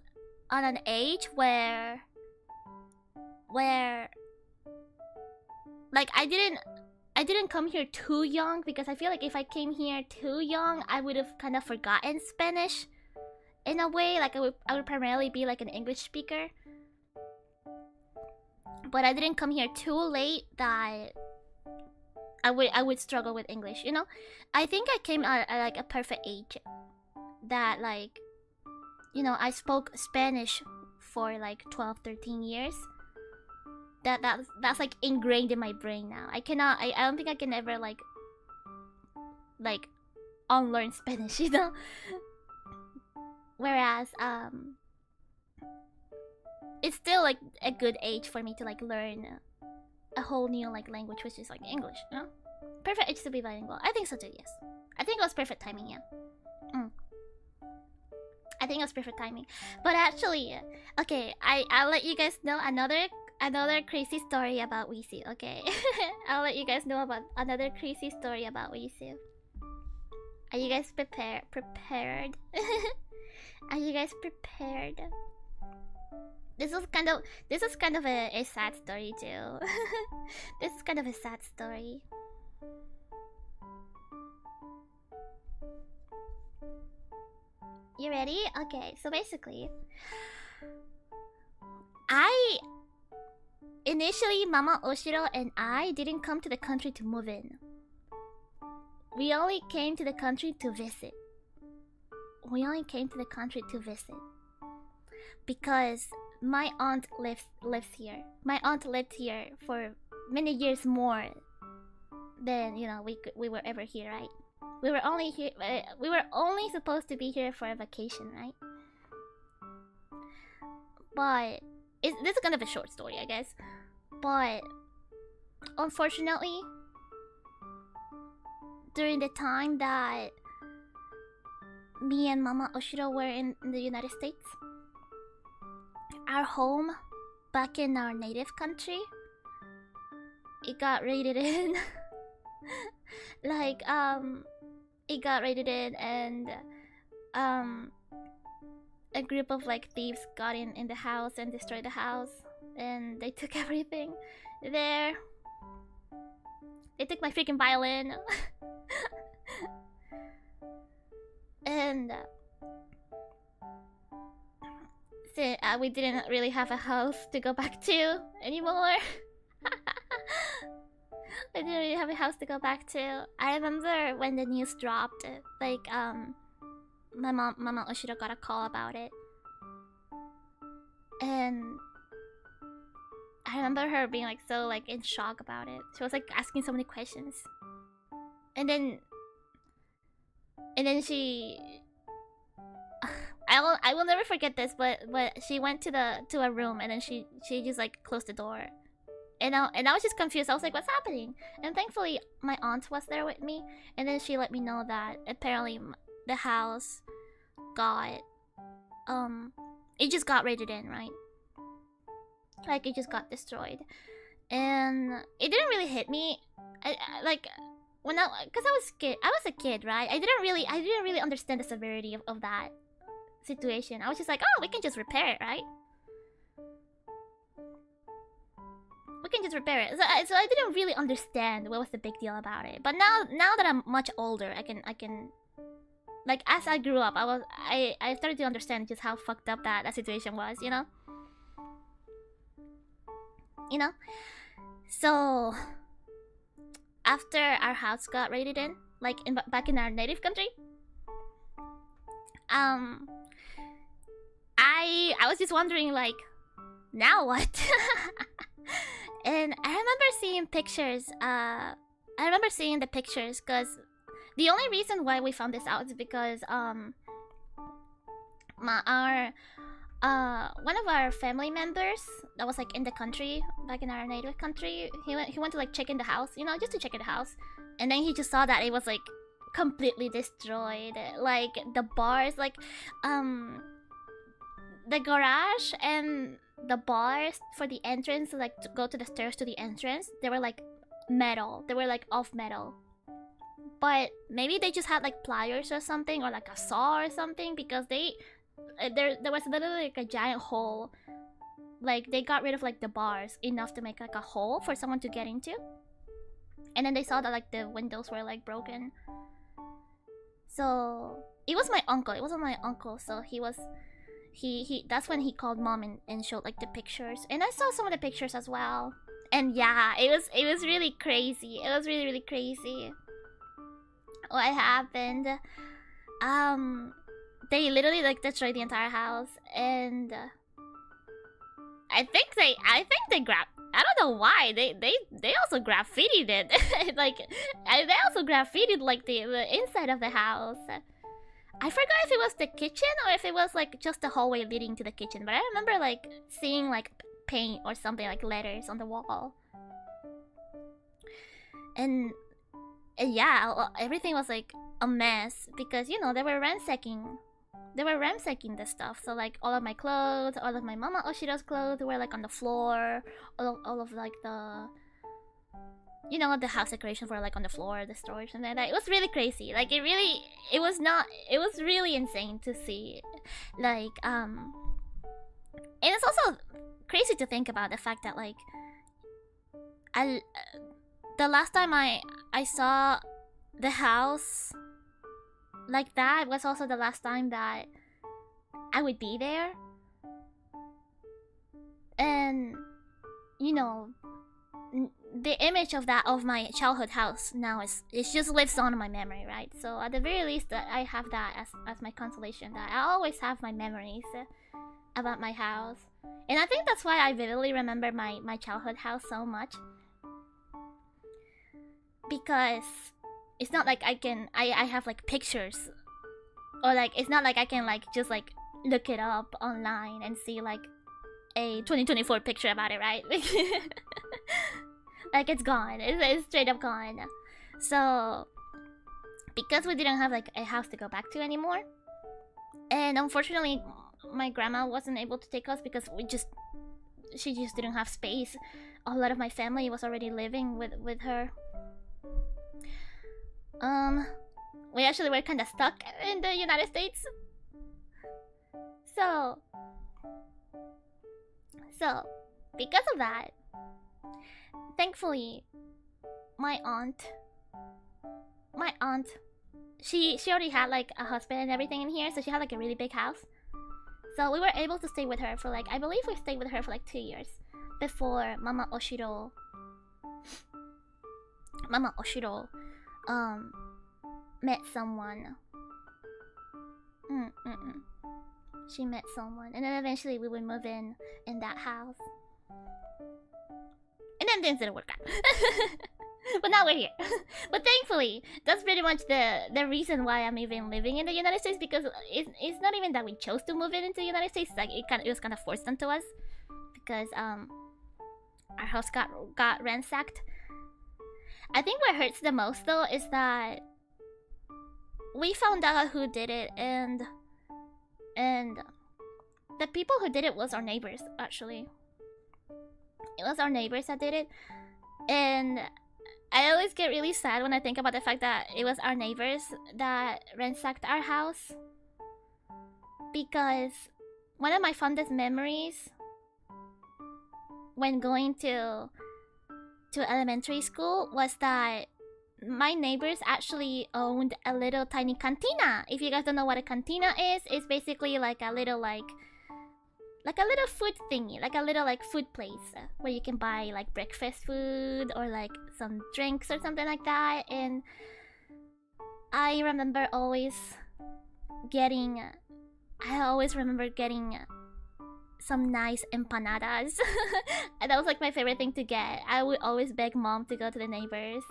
on an age where like I didn't come here too young, because I feel like if I came here too young, I would have kind of forgotten Spanish in a way. Like I would primarily be like an English speaker. but I didn't come here too late that I would struggle with English, you know? I think I came at like a perfect age that, like, you know, I spoke Spanish for like 12, 13 years. That's like ingrained in my brain now. I don't think I can ever like unlearn Spanish, you know? Whereas it's still like a good age for me to like learn a whole new like language, which is like English, you know? Perfect age to be bilingual. I think so too, yes. I think it was perfect timing, yeah. I think it was perfect timing. But actually, okay, I'll let you guys know another crazy story about Wisu, okay? I'll let you guys know about another crazy story about Wisu. Are you guys prepared? Are you guys prepared? This is kind of a sad story too. This is kind of a sad story. You ready? Okay, so basically, initially Mama Oshiro and I didn't come to the country to move in. We only came to the country to visit. Because my aunt lives here. My aunt lived here for many years more than, you know, we were ever here, right? We were only here. We were only supposed to be here for a vacation, right? But this is kind of a short story, I guess. But unfortunately, during the time that me and Mama Oshiro were in the United States, our home back in our native country, it got raided in. Like, it got raided in, and a group of like thieves got in the house and destroyed the house, and they took everything there. They took my freaking violin. And so, we didn't really have a house to go back to anymore. I didn't really have a house to go back to. I remember when the news dropped, like, my Mama Oshiro got a call about it. And I remember her being like so like in shock about it. She was like asking so many questions. And then she I will never forget this, but she went to a room, and then she just like closed the door. And I was just confused. I was like, what's happening? And thankfully my aunt was there with me, and then she let me know that apparently the house got it just got raided in, right? Like, it just got destroyed. And it didn't really hit me. I like when because I was a kid, right? I didn't really understand the severity of that situation. I was just like, oh, we can just repair it, right? We can just repair it. So I didn't really understand what was the big deal about it. But now that I'm much older, I can like, as I grew up, I started to understand just how fucked up that situation was, you know? So after our house got raided in, like back in our native country, I was just wondering, like, now what? And I remember seeing pictures. I remember seeing the pictures, because the only reason why we found this out is because one of our family members that was like in the country, back in our native country, he went to like check in the house, you know, just to check in the house, and then he just saw that it was like completely destroyed. Like the bars, like the garage and the bars for the entrance, like to go to the stairs to the entrance, they were like metal. They were like off metal. But maybe they just had like pliers or something, or like a saw or something, because there was literally like a giant hole. Like, they got rid of like the bars enough to make like a hole for someone to get into. And then they saw that like the windows were like broken. So it was my uncle. It wasn't my uncle. So he that's when he called mom and showed like the pictures, and I saw some of the pictures as well. And yeah, it was really crazy. It was really crazy. What happened? They literally like destroyed the entire house, and I think they grabbed. I don't know why they also graffitied it. Like they also graffitied like the inside of the house. I forgot if it was the kitchen or if it was like just the hallway leading to the kitchen, but I remember like seeing like paint or something, like letters on the wall. And yeah, everything was like a mess because, you know, they were ransacking the stuff. So like all of my clothes, all of my mama Oshiro's clothes were like on the floor. All of like the, you know, the house decorations were like on the floor, the storage and that. It was really crazy. Like it was really insane to see. Like and it's also crazy to think about the fact that like the last time I saw the house like that was also the last time that I would be there. And you know, the image of my childhood house now it just lives on in my memory, right? So at the very least I have that as my consolation, that I always have my memories about my house. And I think that's why I vividly remember my childhood house so much, because it's not like I have like pictures, or like it's not like I can like just like look it up online and see like a 2024 picture about it, right? Like it's gone. It's straight up gone. So because we didn't have like a house to go back to anymore, and unfortunately my grandma wasn't able to take us because she just didn't have space. A lot of my family was already living with her. We actually were kind of stuck in the United States. So because of that, thankfully, my aunt, she already had like a husband and everything in here, so she had like a really big house. So we were able to stay with her for like, I believe we stayed with her for like 2 years before Mama Oshiro met someone. She met someone, and then eventually we would move in that house. And then things didn't work out. But now we're here. But thankfully, that's pretty much the reason why I'm even living in the United States, because it's not even that we chose to move into the United States. Like it was kind of forced onto us, because our house got ransacked. I think what hurts the most though is that we found out who did it, and the people who did it was our neighbors. Actually, it was our neighbors that did it, and I always get really sad when I think about the fact that it was our neighbors that ransacked our house, because one of my fondest memories when going to elementary school was that my neighbors actually owned a little tiny cantina. If you guys don't know what a cantina is, it's basically like a little food thingy, like a little like food place where you can buy like breakfast food or like some drinks or something like that. And I always remember getting some nice empanadas. And that was like my favorite thing to get. I would always beg mom to go to the neighbors'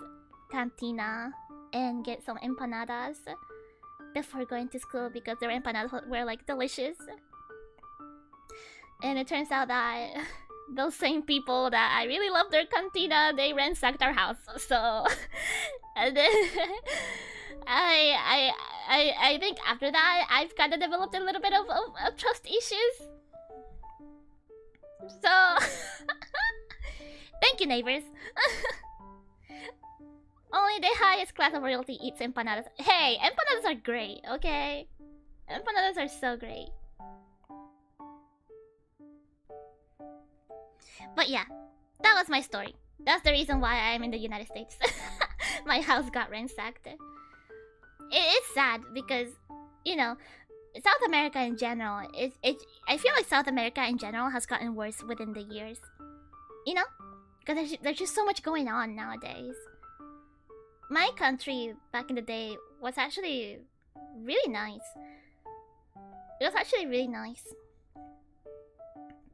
cantina and get some empanadas before going to school, because their empanadas were like delicious. And it turns out that those same people that I really loved their cantina, they ransacked our house. So and then I think after that I've kind of developed a little bit of trust issues. So thank you, neighbors. Only the highest class of royalty eats empanadas. Hey, empanadas are great, okay? Empanadas are so great. But yeah, that was my story. That's the reason why I'm in the United States. My house got ransacked. It's sad because, you know, South America in general, I feel like South America in general has gotten worse within the years. You know? Because there's just so much going on nowadays. My country back in the day was actually really nice. It was actually really nice.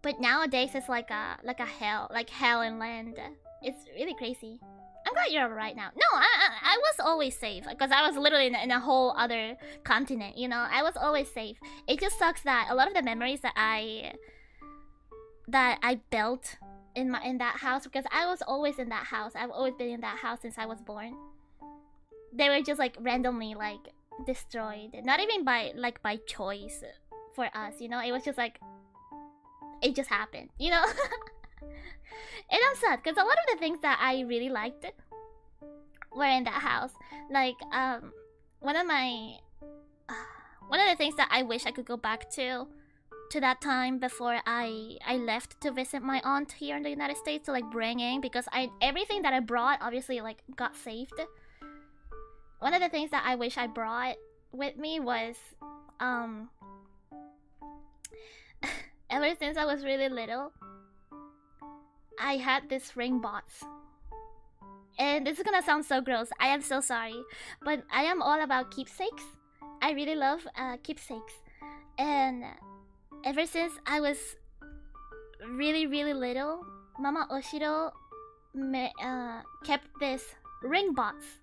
But nowadays it's like a hell, like hell and land. It's really crazy. I'm glad you're alright now. No, I was always safe because I was literally in a whole other continent. You know, I was always safe. It just sucks that a lot of the memories that I built in that house, because I was always in that house. I've always been in that house since I was born. They were just like randomly like destroyed, not even by choice for us. You know, it was just like it just happened. You know. And I'm sad because a lot of the things that I really liked were in that house. Like one of the things that I wish I could go back to that time before I left to visit my aunt here in the United States to like bring in, because everything that I brought obviously like got saved. One of the things that I wish I brought with me was ever since I was really little, I had this ring box. And this is gonna sound so gross. I am so sorry. But I am all about keepsakes. I really love keepsakes. And ever since I was really, really little, Mama Oshiro kept this ring box.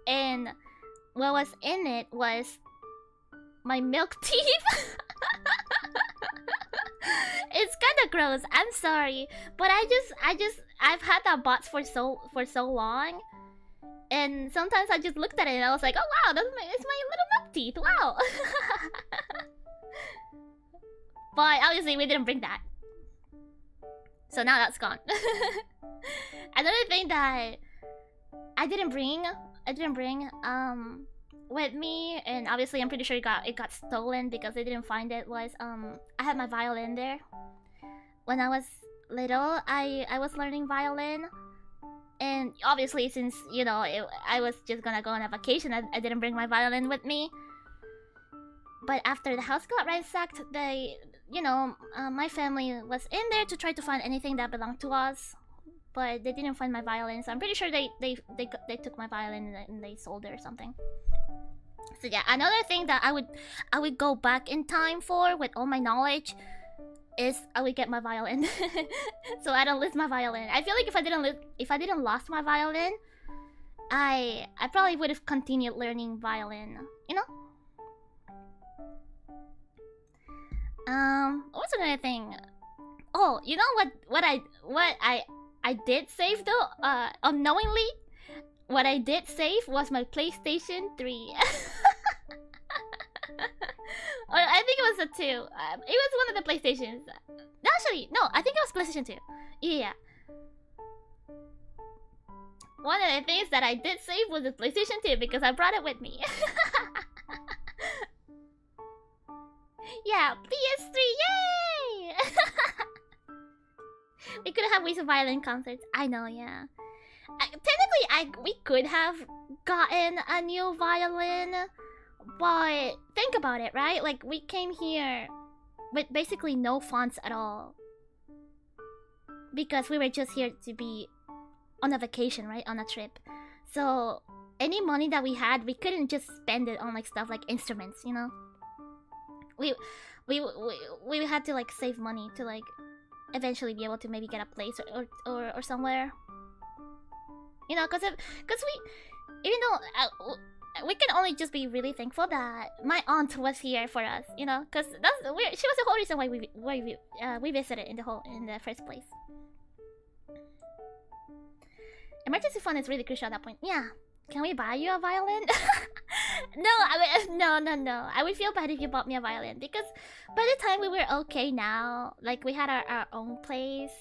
And what was in it was my milk teeth. It's kind of gross. I'm sorry, but I've had that box for so long, and sometimes I just looked at it and I was like, oh wow, it's my little milk teeth. Wow. But obviously we didn't bring that, so now that's gone. Another thing that I didn't bring with me, and obviously I'm pretty sure it got stolen because they didn't find it, was I had my violin there. When I was little, I was learning violin, and obviously since, you know, I was just gonna go on a vacation, I didn't bring my violin with me. But after the house got ransacked, my family was in there to try to find anything that belonged to us, but they didn't find my violin, so I'm pretty sure they took my violin and they sold it or something. So yeah, another thing that I would go back in time for with all my knowledge is I would get my violin. So I don't lose my violin. I feel like if I didn't lost my violin, I probably would have continued learning violin, you know? What was another thing? Oh, you know what I did save though? Unknowingly, what I did save was my PlayStation 3. Or I think it was a 2. It was one of the PlayStations. Actually, no, I think it was PlayStation 2. Yeah. One of the things that I did save was the PlayStation 2 because I brought it with me. Yeah, PS3, yay! We could have Wisu violin concerts. I know, yeah. Technically, we could have gotten a new violin, but think about it, right? Like, we came here with basically no funds at all, because we were just here to be on a vacation, right? On a trip. So any money that we had, we couldn't just spend it on like stuff like instruments, you know? We had to like save money to like eventually be able to maybe get a place or somewhere, you know, because we, even though we can only just be really thankful that my aunt was here for us, you know, because she was the whole reason why we visited in the first place. Emergency fund is really crucial at that point. Yeah. Can we buy you a violin? No, no. I would feel bad if you bought me a violin, because by the time we were okay now, like we had our own place,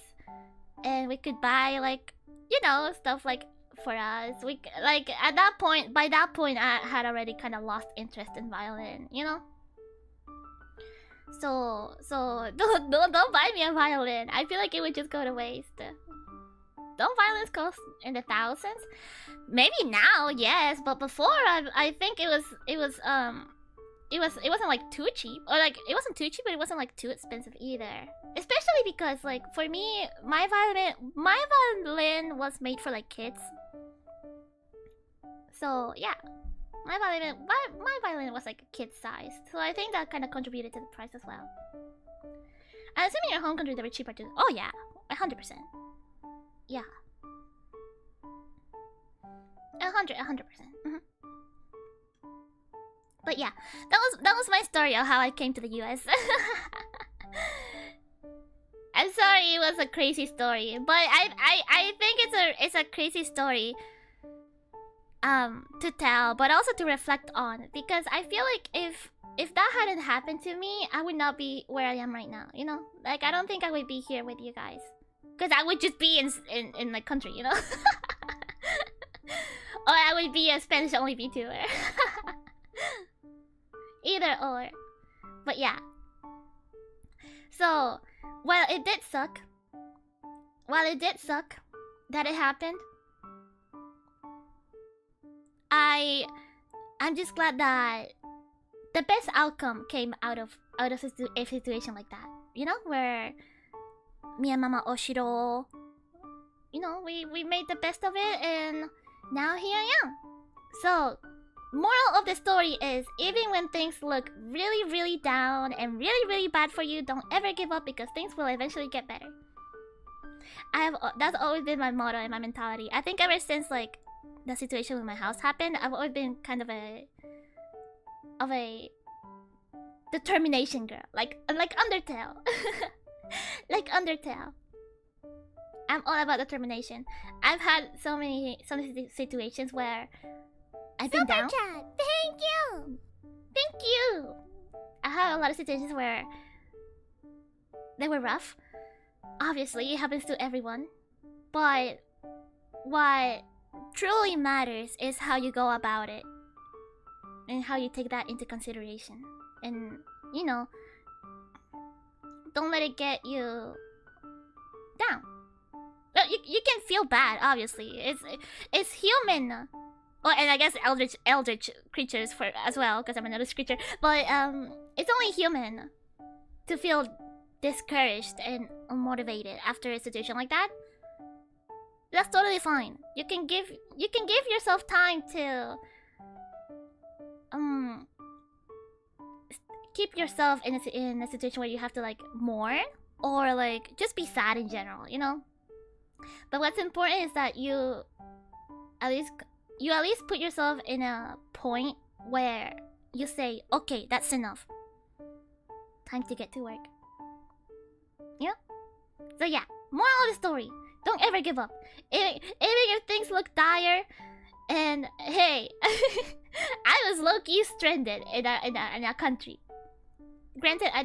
and we could buy like, you know, stuff like for us. We like at that point. By that point, I had already kind of lost interest in violin, you know. So don't buy me a violin. I feel like it would just go to waste. Don't violins cost in the thousands? Maybe now, yes, but before I think it was it wasn't like too cheap, or like it wasn't too cheap, but it wasn't like too expensive either. Especially because like for me, my violin was made for like kids. So yeah, my violin was like kid size. So I think that kind of contributed to the price as well. I'm assuming your home country they were cheaper too. Oh yeah, 100%. Yeah. 100%. But yeah, that was my story of how I came to the US. I'm sorry it was a crazy story, but I think it's a crazy story to tell, but also to reflect on, because I feel like if that hadn't happened to me, I would not be where I am right now, you know? Like I don't think I would be here with you guys, because I would just be in my country, you know? Or I would be a Spanish only VTuber. Either or. But yeah. So, while it did suck that it happened, I'm just glad that the best outcome came out of a situation like that. You know, where me and Mama Oshiro, you know, we made the best of it, and now here I am. So, moral of the story is, even when things look really, really down and really, really bad for you, don't ever give up, because things will eventually get better. That's always been my motto and my mentality. I think ever since like the situation with my house happened, I've always been kind of a determination girl, like Undertale. Like Undertale. I'm all about determination. I've had some situations where I've been down. Chat. Thank you. I had a lot of situations where they were rough. Obviously, it happens to everyone. But what truly matters is how you go about it, and how you take that into consideration. And you know, don't let it get you down. You can feel bad, obviously. It's human. Well, and I guess eldritch creatures for as well, because I'm another creature. But it's only human to feel discouraged and unmotivated after a situation like that. That's totally fine. You can give yourself time to keep yourself in a situation where you have to like mourn, or like just be sad in general, you know. But what's important is that you at least put yourself in a point where you say, okay, that's enough. Time to get to work. Yeah? So yeah, moral of the story, don't ever give up. Even if things look dire, and hey, I was low-key stranded in a country. Granted, I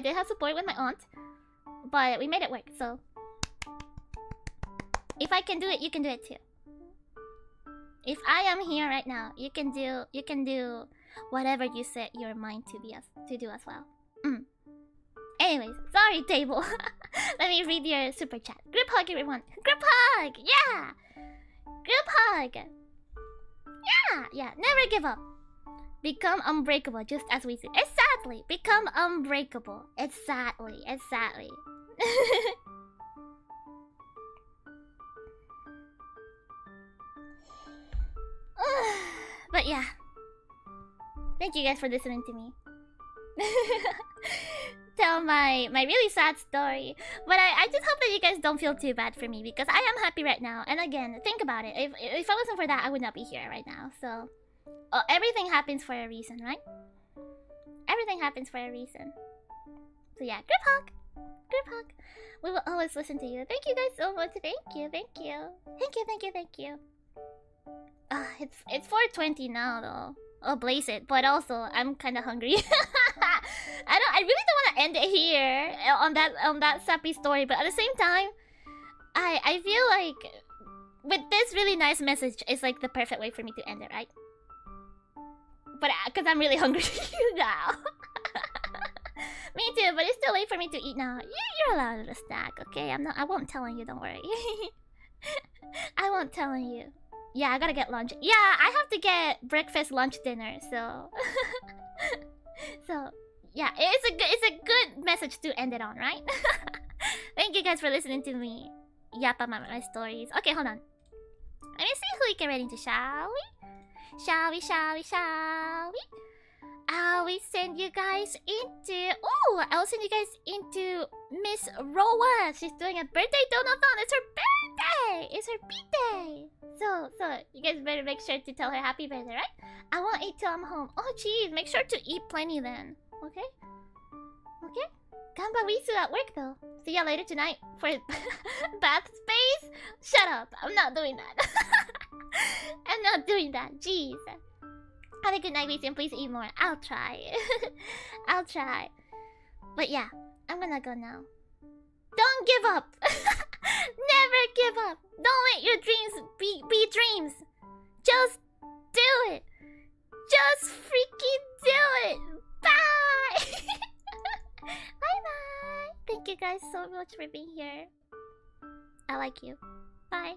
did have support with my aunt, but we made it work, so if I can do it, you can do it too. If I am here right now, you can do whatever you set your mind to do as well. Anyways, sorry table. Let me read your super chat. Group hug, everyone. Group hug, yeah. Group hug. Yeah. Never give up. Become unbreakable, just as we say. Exactly. Become unbreakable. Exactly. But yeah, thank you guys for listening to me tell my really sad story. But I just hope that you guys don't feel too bad for me, because I am happy right now. And again, think about it. If I wasn't for that, I would not be here right now. So everything happens for a reason, right? Everything happens for a reason. So yeah, group hug. We will always listen to you. Thank you guys so much. Thank you. It's 4:20 now though. Oh, blaze it. But also, I'm kind of hungry. I really don't want to end it here on that sappy story. But at the same time, I feel like with this really nice message, it's like the perfect way for me to end it, right? But because I'm really hungry now. Me too. But it's still late for me to eat now. You're allowed to snack, okay? I won't tell you. Don't worry. I won't tell you. Yeah, I gotta get lunch. Yeah, I have to get breakfast, lunch, dinner, so... So yeah, it's a good message to end it on, right? Thank you guys for listening to me yap about my stories. Okay, hold on. Let me see who we can get into, shall we? Shall we? I'll send you guys into... Oh, I'll send you guys into Miss Roa. She's doing a birthday donathon. It's her birthday. It's her birthday. So, you guys better make sure to tell her happy birthday, right? I won't eat till I'm home. Oh, jeez. Make sure to eat plenty then. Okay? Okay? Gamba Wisu at work though. See ya later tonight for bath space. Shut up. I'm not doing that. I'm not doing that. Jeez. Have a good night, Wisu, and please eat more. I'll try. I'll try. But yeah, I'm gonna go now. Don't give up. Never give up. Don't let your dreams be dreams. Just do it. Just freaking do it. Bye. Bye-bye. Thank you guys so much for being here. I like you. Bye.